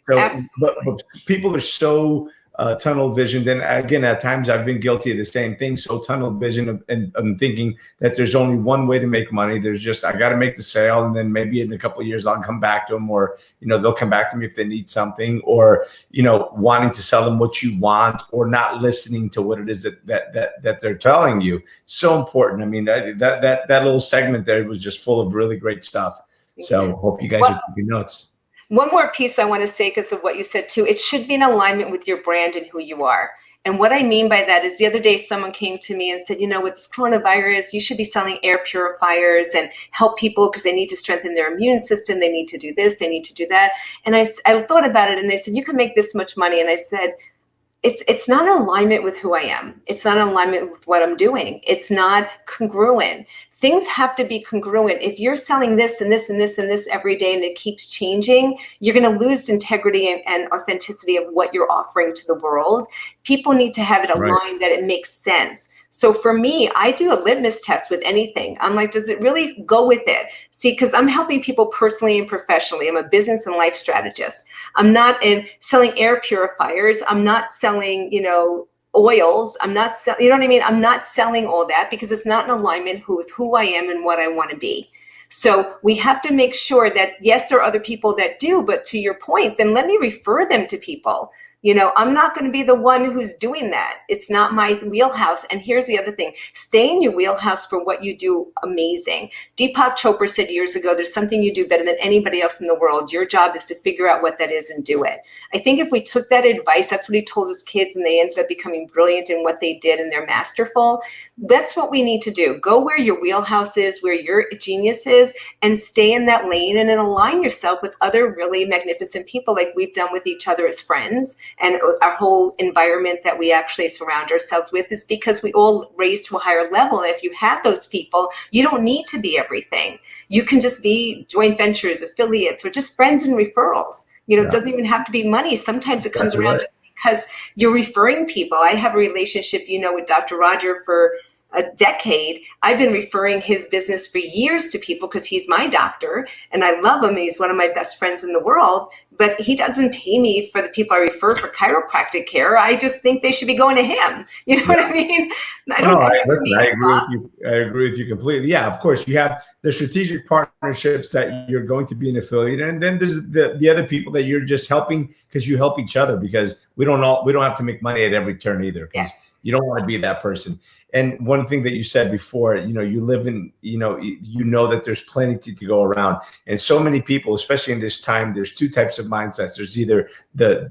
Right? So, but people are so tunnel visioned, and again, at times I've been guilty of the same thing. So tunnel vision and thinking that there's only one way to make money. There's just, I got to make the sale, and then maybe in a couple of years I'll come back to them, or they'll come back to me if they need something, or wanting to sell them what you want, or not listening to what it is that they're telling you. So important. I mean, that little segment there was just full of really great stuff. So hope you guys are taking notes. One more piece I want to say, because of what you said too, it should be in alignment with your brand and who you are. And what I mean by that is, the other day someone came to me and said, with this coronavirus, you should be selling air purifiers and help people because they need to strengthen their immune system. They need to do this, they need to do that. And I thought about it, and they said, you can make this much money. And I said, it's not in alignment with who I am. It's not in alignment with what I'm doing. It's not congruent. Things have to be congruent. If you're selling this and this and this and this every day and it keeps changing, you're going to lose integrity and authenticity of what you're offering to the world. People need to have it aligned, that it makes sense. So for me, I do a litmus test with anything. I'm like, does it really go with it? See, because I'm helping people personally and professionally. I'm a business and life strategist. I'm not in selling air purifiers. I'm not selling, oils. I'm not selling, you know what I mean? I'm not selling all that because it's not in alignment with who I am and what I want to be. So we have to make sure that, yes, there are other people that do, but to your point, then let me refer them to people. I'm not going to be the one who's doing that. It's not my wheelhouse. And here's the other thing. Stay in your wheelhouse for what you do amazing. Deepak Chopra said years ago, there's something you do better than anybody else in the world. Your job is to figure out what that is and do it. I think if we took that advice, that's what he told his kids, and they ended up becoming brilliant in what they did and they're masterful. That's what we need to do. Go where your wheelhouse is, where your genius is, and stay in that lane, and then align yourself with other really magnificent people like we've done with each other as friends. And our whole environment that we actually surround ourselves with is because we all raise to a higher level. And if you have those people, you don't need to be everything. You can just be joint ventures, affiliates, or just friends and referrals. It doesn't even have to be money. Sometimes it comes around because you're referring people. I have a relationship, with Dr. Roger for a decade. I've been referring his business for years to people because he's my doctor and I love him. He's one of my best friends in the world, but he doesn't pay me for the people I refer for chiropractic care. I just think they should be going to him. You know what I mean? I agree with you. I agree with you completely. Yeah, of course, you have the strategic partnerships that you're going to be an affiliate in, and then there's the other people that you're just helping because you help each other, because we don't have to make money at every turn either. Because you don't want to be that person. And one thing that you said before, you live in, that there's plenty to go around. And so many people, especially in this time, there's two types of mindsets. There's either the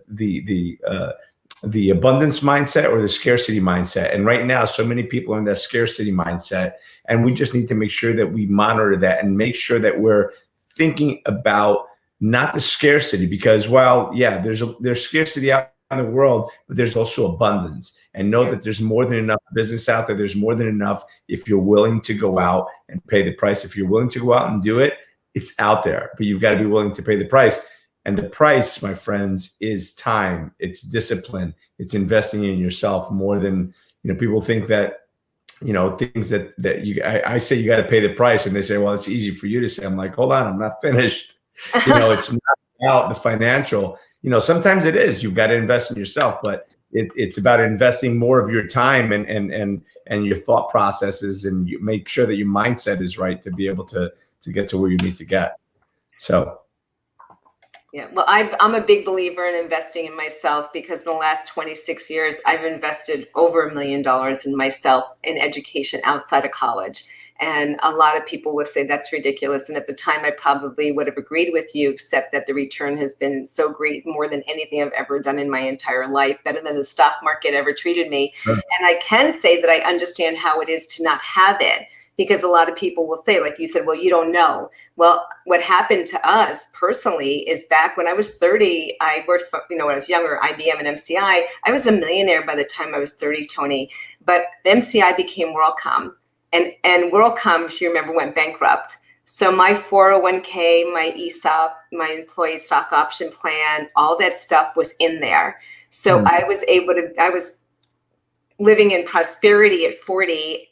abundance mindset or the scarcity mindset. And right now, so many people are in that scarcity mindset. And we just need to make sure that we monitor that and make sure that we're thinking about not the scarcity, because there's scarcity out in the world, but there's also abundance. And know that there's more than enough business out there. There's more than enough if you're willing to go out and pay the price. If you're willing to go out and do it, it's out there, but you've got to be willing to pay the price. And the price, my friends, is time. It's discipline. It's investing in yourself more than, people think that, things that I say you got to pay the price, and they say, well, it's easy for you to say. I'm like, hold on, I'm not finished. It's not about the financial. Sometimes it is. You've got to invest in yourself, but it's about investing more of your time and your thought processes, and you make sure that your mindset is right to be able to get to where you need to get. So. Yeah, well, I'm a big believer in investing in myself, because in the last 26 years, I've invested over $1 million in myself in education outside of college. And a lot of people would say that's ridiculous. And at the time, I probably would have agreed with you, except that the return has been so great, more than anything I've ever done in my entire life, better than the stock market ever treated me. Sure. And I can say that I understand how it is to not have it, because a lot of people will say, like you said, well, you don't know. Well, what happened to us personally is back when I was 30, I worked for, when I was younger, IBM and MCI. I was a millionaire by the time I was 30, Tony. But MCI became WorldCom. And WorldCom, if you remember, went bankrupt. So my 401k, my ESOP, my employee stock option plan, all that stuff was in there. So I was living in prosperity at 30,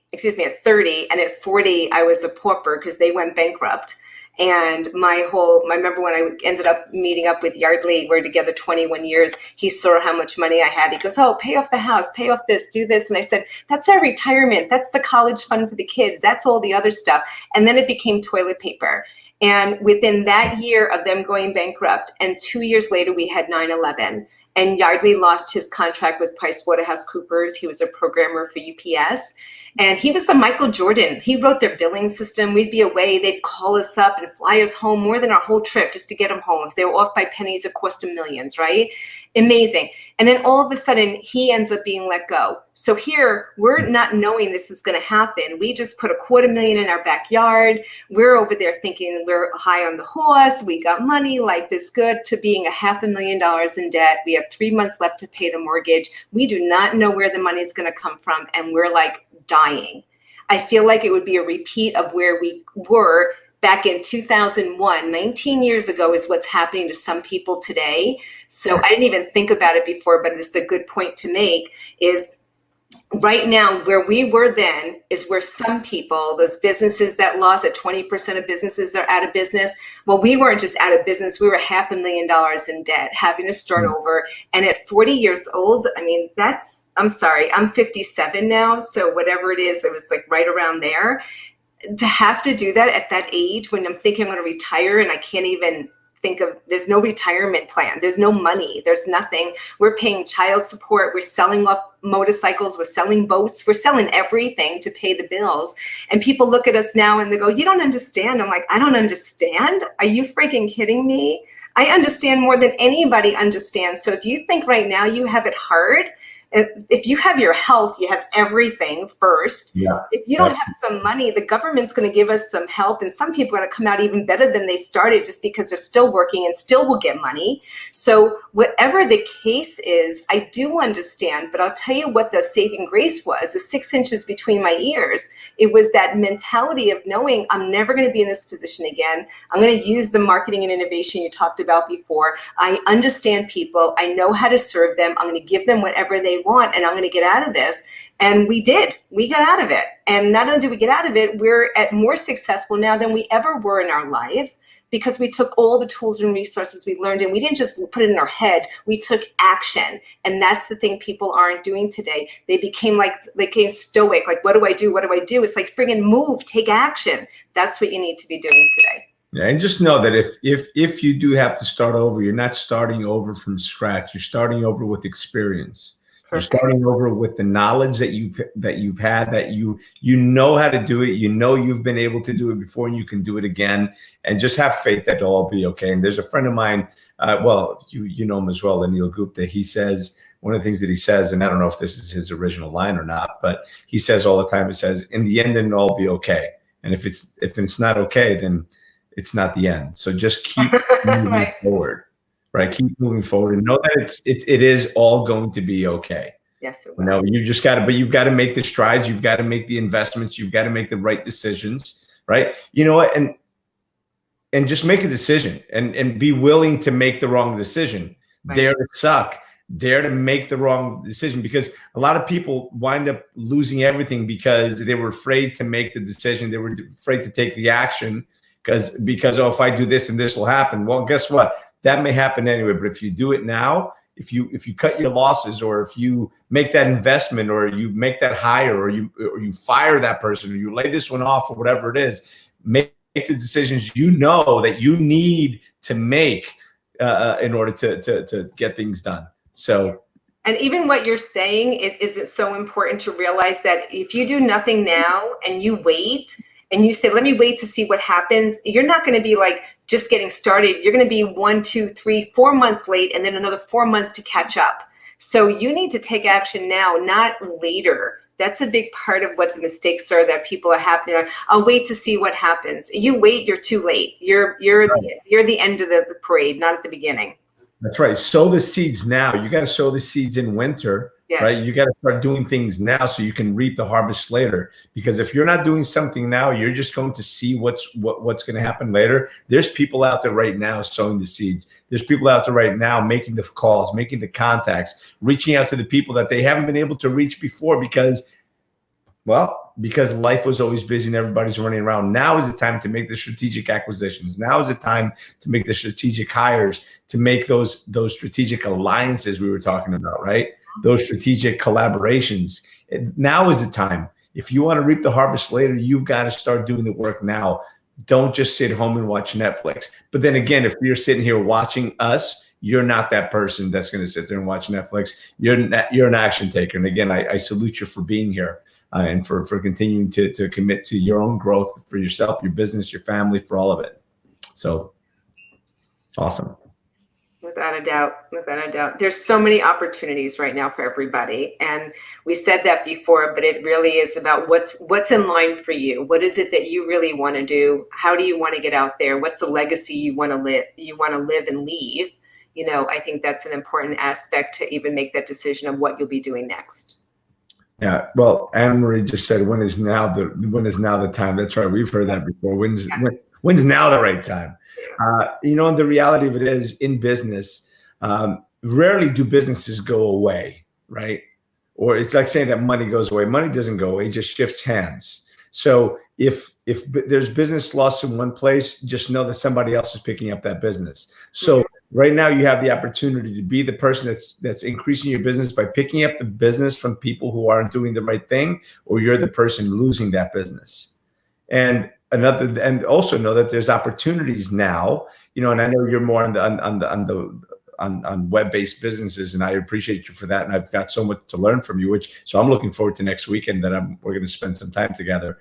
and at 40, I was a pauper because they went bankrupt. And I remember when I ended up meeting up with Yardley, we're together 21 years, he saw how much money I had. He goes, oh, pay off the house, pay off this, do this. And I said, that's our retirement. That's the college fund for the kids. That's all the other stuff. And then it became toilet paper. And within that year of them going bankrupt, and 2 years later, we had 9/11. And Yardley lost his contract with PricewaterhouseCoopers. He was a programmer for UPS. And he was the Michael Jordan. He wrote their billing system. We'd be away. They'd call us up and fly us home more than our whole trip just to get them home. If they were off by pennies, it cost them millions, right? Amazing. And then all of a sudden, he ends up being let go. So here, we're not knowing this is going to happen. We just put $250,000 in our backyard. We're over there thinking we're high on the horse. We got money. Life is good, to being $500,000 in debt. We have 3 months left to pay the mortgage. We do not know where the money is going to come from. And we're like dying. I feel like it would be a repeat of where we were back in 2001, 19 years ago, is what's happening to some people today. So I didn't even think about it before, but it's a good point to make, is right now where we were then is where some people, those businesses that lost, at 20% of businesses that are out of business. Well, we weren't just out of business. We were $500,000 in debt, having to start over. And at 40 years old, I mean, I'm sorry, I'm 57 now. So whatever it is, it was like right around there. To have to do that at that age, when I'm thinking I'm going to retire and I can't even think of, there's no retirement plan, there's no money, there's nothing. We're paying child support, we're selling off motorcycles, we're selling boats, we're selling everything to pay the bills. And people look at us now and they go, you don't understand. I'm like, I don't understand? Are you freaking kidding me? I understand more than anybody understands. So if you think right now you have it hard, if you have your health, you have everything first. Yeah. If you don't have some money, the government's going to give us some help, and some people are going to come out even better than they started just because they're still working and still will get money. So whatever the case is, I do understand, but I'll tell you what the saving grace was, the 6 inches between my ears. It was that mentality of knowing I'm never going to be in this position again. I'm going to use the marketing and innovation you talked about before. I understand people. I know how to serve them. I'm going to give them whatever they want, and I'm going to get out of this. And we did. We got out of it. And not only did we get out of it, we're more successful now than we ever were in our lives, because we took all the tools and resources we learned and we didn't just put it in our head. We took action. And that's the thing people aren't doing today. They became stoic. Like, what do I do? What do I do? It's like, friggin' move, take action. That's what you need to be doing today. Yeah, and just know that if you do have to start over, you're not starting over from scratch. You're starting over with experience. Perfect. You're starting over with the knowledge that you've had, that you know how to do it. You know you've been able to do it before, and you can do it again. And just have faith that it'll all be okay. And there's a friend of mine, well, you know him as well, Anil Gupta. He says, one of the things that he says, and I don't know if this is his original line or not, but he says all the time, it says, in the end, it'll all be okay. And if it's not okay, then it's not the end. So just keep moving right. forward. Right, keep moving forward and know that it is all going to be okay. Yes, it will. No, you just got to, but you've got to make the strides. You've got to make the investments. You've got to make the right decisions. Right, you know what, and just make a decision and be willing to make the wrong decision. Right. Dare to suck. Dare to make the wrong decision, because a lot of people wind up losing everything because they were afraid to make the decision. They were afraid to take the action because oh, if I do this and this will happen. Well, guess what? That may happen anyway, but if you do it now, if you cut your losses, or if you make that investment, or you make that hire, or you fire that person, or you lay this one off, or whatever it is, make the decisions you know that you need to make in order to get things done. So. And even what you're saying, it's so important to realize that if you do nothing now and you wait, and you say, let me wait to see what happens, you're not going to be like just getting started. You're going to be 1, 2, 3, 4 months late, and then another 4 months to catch up. So you need to take action now, not later. That's a big part of what the mistakes are that people are happening. I'll wait to see what happens. You wait, you're too late. You're the end of the parade, not at the beginning. That's right. Sow the seeds now. You got to sow the seeds in winter. Yeah. Right. You got to start doing things now so you can reap the harvest later. Because if you're not doing something now, you're just going to see what's going to happen later. There's people out there right now sowing the seeds. There's people out there right now making the calls, making the contacts, reaching out to the people that they haven't been able to reach before because life was always busy and everybody's running around. Now is the time to make the strategic acquisitions. Now is the time to make the strategic hires, to make those strategic alliances we were talking about, right? Those strategic collaborations. Now is the time. If you want to reap the harvest later, you've got to start doing the work now. Don't just sit home and watch Netflix. But then again, if you're sitting here watching us, you're not that person that's going to sit there and watch Netflix. You're an action taker. And again, I salute you for being here and for continuing to commit to your own growth for yourself, your business, your family, for all of it. So awesome. Without a doubt. There's so many opportunities right now for everybody. And we said that before, but it really is about what's in line for you. What is it that you really want to do? How do you want to get out there? What's the legacy you want to live and leave? You know, I think that's an important aspect to even make that decision of what you'll be doing next. Yeah. Well, Anne Marie just said, when is now the time? That's right. We've heard that before. When's now the right time? And the reality of it is, in business, rarely do businesses go away, right? Or it's like saying that money goes away. Money doesn't go away; it just shifts hands. So if there's business loss in one place, just know that somebody else is picking up that business. So right now, you have the opportunity to be the person that's increasing your business by picking up the business from people who aren't doing the right thing, or you're the person losing that business. And another, and also know that there's opportunities now, and I know you're more on web-based businesses, and I appreciate you for that. And I've got so much to learn from you, so I'm looking forward to next weekend that we're going to spend some time together.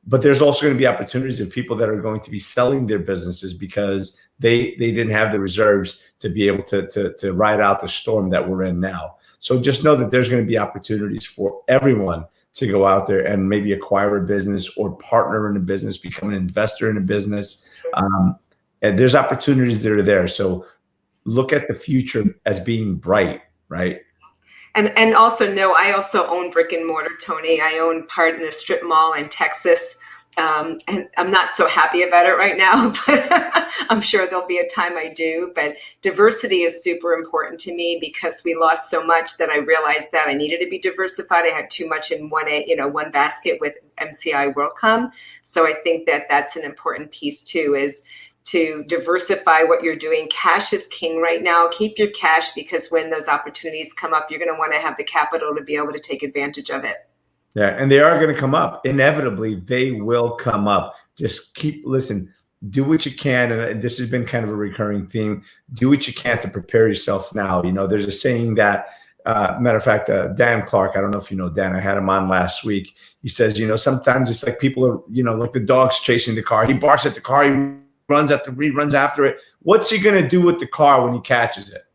But there's also going to be opportunities of people that are going to be selling their businesses because they didn't have the reserves to be able to ride out the storm that we're in now. So just know that there's going to be opportunities for everyone to go out there and maybe acquire a business or partner in a business, become an investor in a business. And there's opportunities that are there. So look at the future as being bright, right? And also know, I also own brick and mortar, Tony. I own part in a strip mall in Texas. And I'm not so happy about it right now, but I'm sure there'll be a time I do. But diversity is super important to me because we lost so much that I realized that I needed to be diversified. I had too much in one basket with MCI WorldCom. So I think that that's an important piece too, is to diversify what you're doing. Cash is king right now. Keep your cash, because when those opportunities come up, you're going to want to have the capital to be able to take advantage of it. Yeah, and they are going to come up. Inevitably, they will come up. Just listen, do what you can. And this has been kind of a recurring theme. Do what you can to prepare yourself now. There's a saying that, matter of fact, Dan Clark, I don't know if you know Dan, I had him on last week. He says, sometimes it's like people are, like the dog's chasing the car. He barks at the car. He runs after it. What's he going to do with the car when he catches it?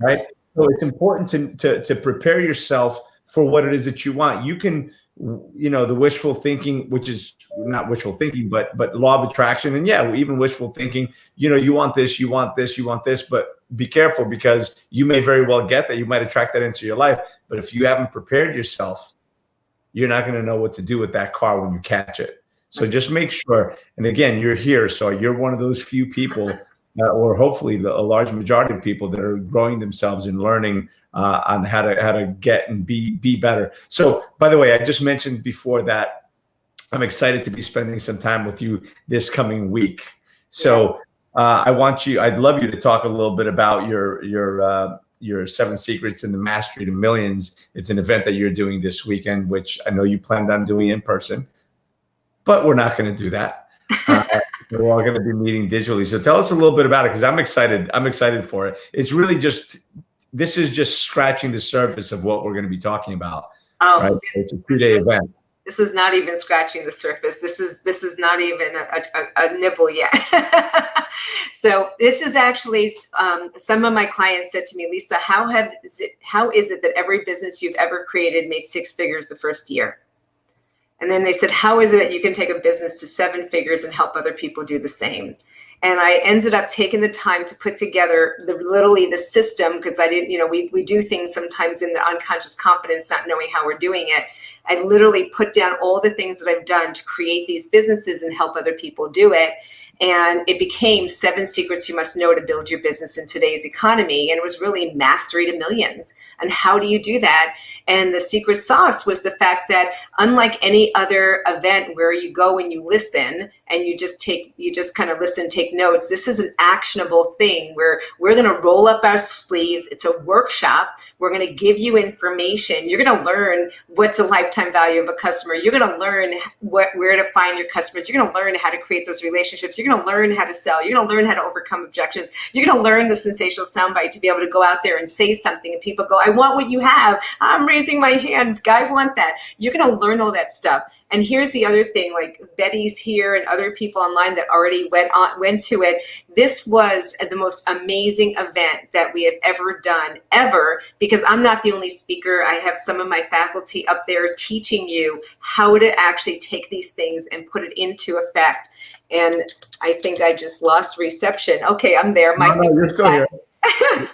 Right? So it's important to prepare yourself for what it is that you want. You can, the wishful thinking, which is not wishful thinking, but law of attraction. And yeah, even wishful thinking, you want this, you want this, you want this, but be careful, because you may very well get that. You might attract that into your life. But if you haven't prepared yourself, you're not going to know what to do with that car when you catch it. So just make sure. And again, you're here. So you're one of those few people, or hopefully a large majority of people, that are growing themselves and learning on how to get and be better. So, by the way, I just mentioned before that I'm excited to be spending some time with you this coming week. So I'd love you to talk a little bit about your 7 Secrets in the Mastery to Millions. It's an event that you're doing this weekend, which I know you planned on doing in person, but we're not going to do that. We're all going to be meeting digitally. So tell us a little bit about it, because I'm excited. I'm excited for it. It's really this is just scratching the surface of what we're going to be talking about. Oh, right? It's a 2-day event. This is not even scratching the surface. This is not even a nibble yet. So this is actually, some of my clients said to me, Lisa, how is it that every business you've ever created made 6 figures the first year? And then they said, how is it that you can take a business to 7 figures and help other people do the same? And I ended up taking the time to put together literally the system, because I didn't, we do things sometimes in the unconscious competence, not knowing how we're doing it. I literally put down all the things that I've done to create these businesses and help other people do it. And it became 7 secrets you must know to build your business in today's economy. And it was really mastery to millions. And how do you do that? And the secret sauce was the fact that, unlike any other event where you go and you listen and you just kind of listen, take notes, this is an actionable thing where we're going to roll up our sleeves. It's a workshop. We're going to give you information. You're going to learn what's a lifetime value of a customer. You're going to learn where to find your customers. You're going to learn how to create those relationships. You're going to learn how to sell. You're going to learn how to overcome objections. You're going to learn the sensational soundbite to be able to go out there and say something and people go, I want what you have. I'm raising my hand. I want that. You're going to learn all that stuff. And here's the other thing, like Betty's here and other people online that already went to it. This was the most amazing event that we have ever done, ever, because I'm not the only speaker. I have some of my faculty up there teaching you how to actually take these things and put it into effect. And I think I just lost reception. Okay, I'm there. No, you're still here.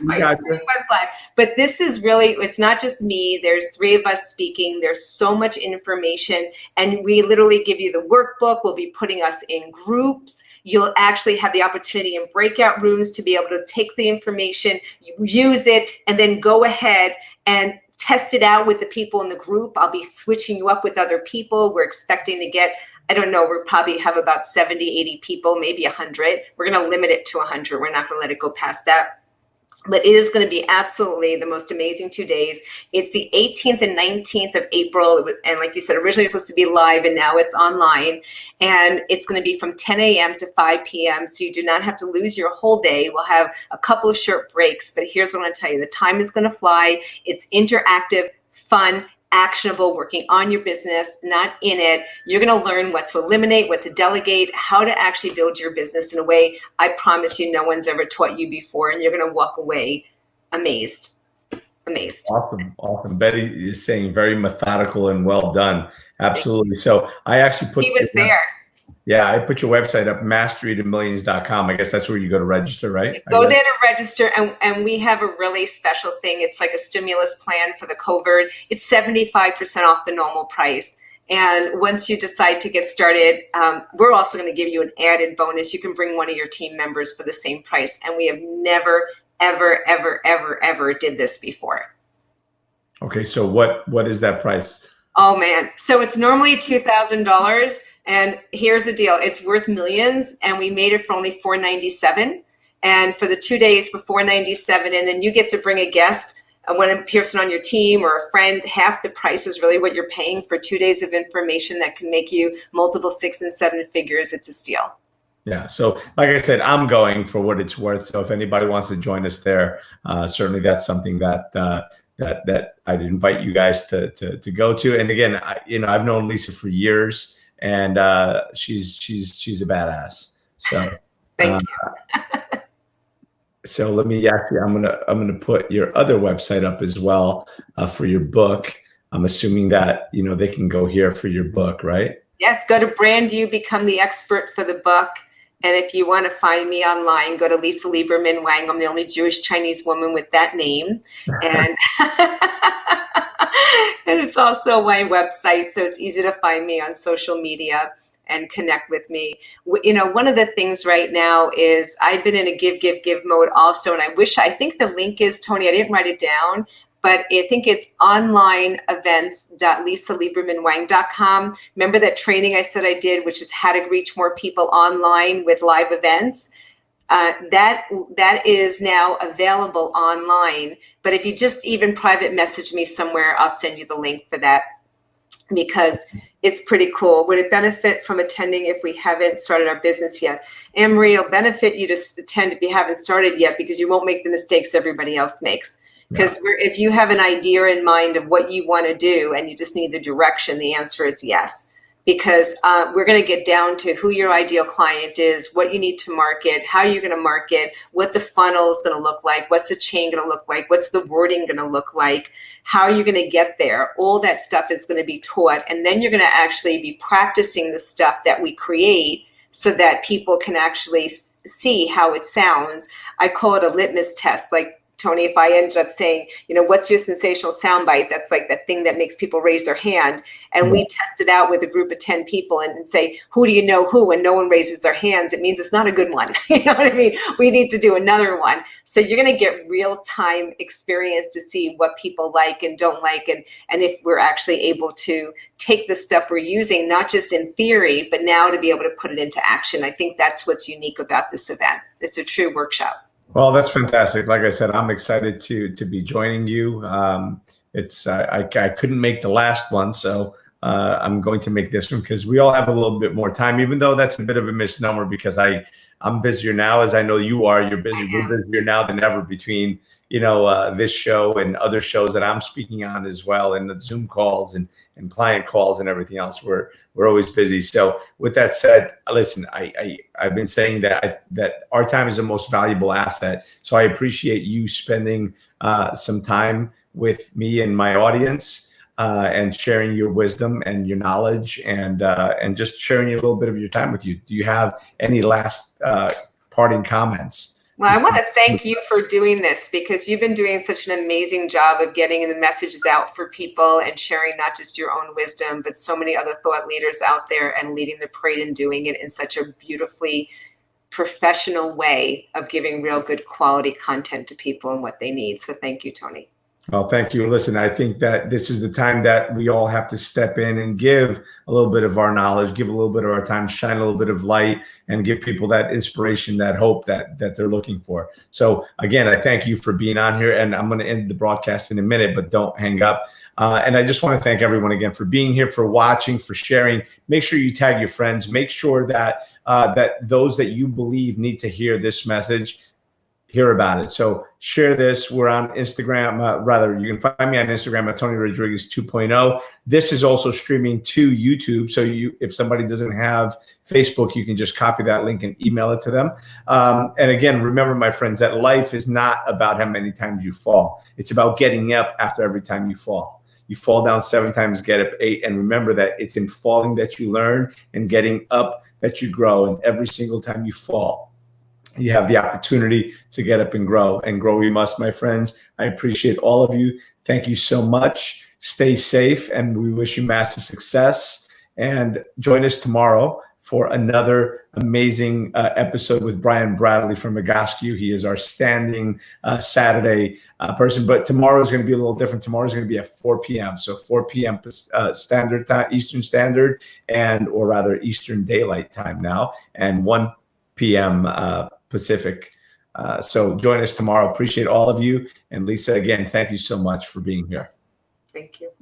My screen went black. But this is really, it's not just me. There's 3 of us speaking. There's so much information. And we literally give you the workbook. We'll be putting us in groups. You'll actually have the opportunity in breakout rooms to be able to take the information, use it, and then go ahead and test it out with the people in the group. I'll be switching you up with other people. We're expecting to get, I don't know, we'll probably have about 70, 80 people, maybe 100. We're going to limit it to 100. We're not going to let it go past that. But it is going to be absolutely the most amazing 2 days. It's the 18th and 19th of April. And like you said, originally it was supposed to be live and now it's online. And it's going to be from 10 a.m. to 5 p.m. So you do not have to lose your whole day. We'll have a couple of short breaks, but here's what I'm going to tell you. The time is going to fly. It's interactive, fun, actionable, working on your business, not in it. You're going to learn what to eliminate, what to delegate, how to actually build your business in a way I promise you no one's ever taught you before, and you're going to walk away amazed. Awesome. Betty is saying very methodical and well done. Absolutely. So I actually put, he was there. Yeah, I put your website up, masterytomillions.com. I guess that's where you go to register, right? Go there to register, and we have a really special thing. It's like a stimulus plan for the COVID. It's 75% off the normal price. And once you decide to get started, we're also going to give you an added bonus. You can bring one of your team members for the same price. And we have never, ever did this before. Okay, so what is that price? Oh man, so it's normally $2,000. And here's the deal. It's worth millions, and we made it for only $497. And for the 2 days for $497, and then you get to bring a guest, one person on your team or a friend. Half the price is really what you're paying for 2 days of information that can make you multiple 6 and 7 figures. It's a steal. Yeah. So like I said, I'm going for what it's worth. So if anybody wants to join us there, certainly that's something that I'd invite you guys to go to. And again, I've known Lisa for years. And she's a badass. So thank you. So let me actually, I'm gonna put your other website up as well for your book. I'm assuming that they can go here for your book, right? Yes, go to Brand You, become the expert for the book. And if you want to find me online, go to Lisa Lieberman Wang. I'm the only Jewish Chinese woman with that name. And and it's also my website, so it's easy to find me on social media and connect with me. One of the things right now is I've been in a give mode also, and I think the link is, Tony, I didn't write it down, but I think it's onlineevents.lisaliebermanwang.com. Remember that training I said I did, which is how to reach more people online with live events? That is now available online. But if you just even private message me somewhere, I'll send you the link for that, because it's pretty cool. Would it benefit from attending if we haven't started our business yet? Anne-Marie, it'll benefit you to attend if you haven't started yet, because you won't make the mistakes everybody else makes. Because if you have an idea in mind of what you want to do and you just need the direction, the answer is yes. Because we're going to get down to who your ideal client is, what you need to market, how you're going to market, what the funnel is going to look like, what's the chain going to look like, what's the wording going to look like, how you're going to get there. All that stuff is going to be taught. And then you're going to actually be practicing the stuff that we create so that people can actually see how it sounds. I call it a litmus test. Like, Tony, if I ended up saying, what's your sensational soundbite? That's like the thing that makes people raise their hand. And we test it out with a group of 10 people and say, who do you know who? And no one raises their hands. It means it's not a good one. You know what I mean? We need to do another one. So you're going to get real time experience to see what people like and don't like. And if we're actually able to take the stuff we're using, not just in theory, but now to be able to put it into action. I think that's what's unique about this event. It's a true workshop. Well, that's fantastic. Like I said, I'm excited to be joining you. I couldn't make the last one, so I'm going to make this one, because we all have a little bit more time, even though that's a bit of a misnomer, because I'm busier now, as I know you are. You're busy. We're busier now than ever between this show and other shows that I'm speaking on as well, and the Zoom calls and client calls and everything else. We're always busy. So with that said, listen, I've been saying that our time is the most valuable asset. So I appreciate you spending some time with me and my audience, and sharing your wisdom and your knowledge, and just sharing a little bit of your time with you. Do you have any last parting comments? Well, I want to thank you for doing this, because you've been doing such an amazing job of getting the messages out for people and sharing not just your own wisdom, but so many other thought leaders out there, and leading the parade and doing it in such a beautifully professional way of giving real good quality content to people and what they need. So thank you, Tony. Well, thank you. Listen, I think that this is the time that we all have to step in and give a little bit of our knowledge, give a little bit of our time, shine a little bit of light, and give people that inspiration, that hope that they're looking for. So again, I thank you for being on here, and I'm going to end the broadcast in a minute, but don't hang up. And I just want to thank everyone again for being here, for watching, for sharing. Make sure you tag your friends. Make sure that that those that you believe need to hear this message hear about it. So share this. We're on Instagram. You can find me on Instagram at Tony Rodriguez 2.0. This is also streaming to YouTube. So if somebody doesn't have Facebook, you can just copy that link and email it to them. And again, remember, my friends, that life is not about how many times you fall. It's about getting up after every time you fall. You fall down 7 times, get up 8. And remember that it's in falling that you learn and getting up that you grow. And every single time you fall, you have the opportunity to get up and grow we must, my friends. I appreciate all of you. Thank you so much. Stay safe, and we wish you massive success. And join us tomorrow for another amazing episode with Brian Bradley from Megascue. He is our standing Saturday person, but tomorrow is going to be a little different. Tomorrow is going to be at 4 p.m. So 4 p.m. Standard Time, Eastern Standard, or rather Eastern Daylight Time now, and 1 p.m. Pacific. So join us tomorrow. Appreciate all of you. And Lisa, again, thank you so much for being here. Thank you.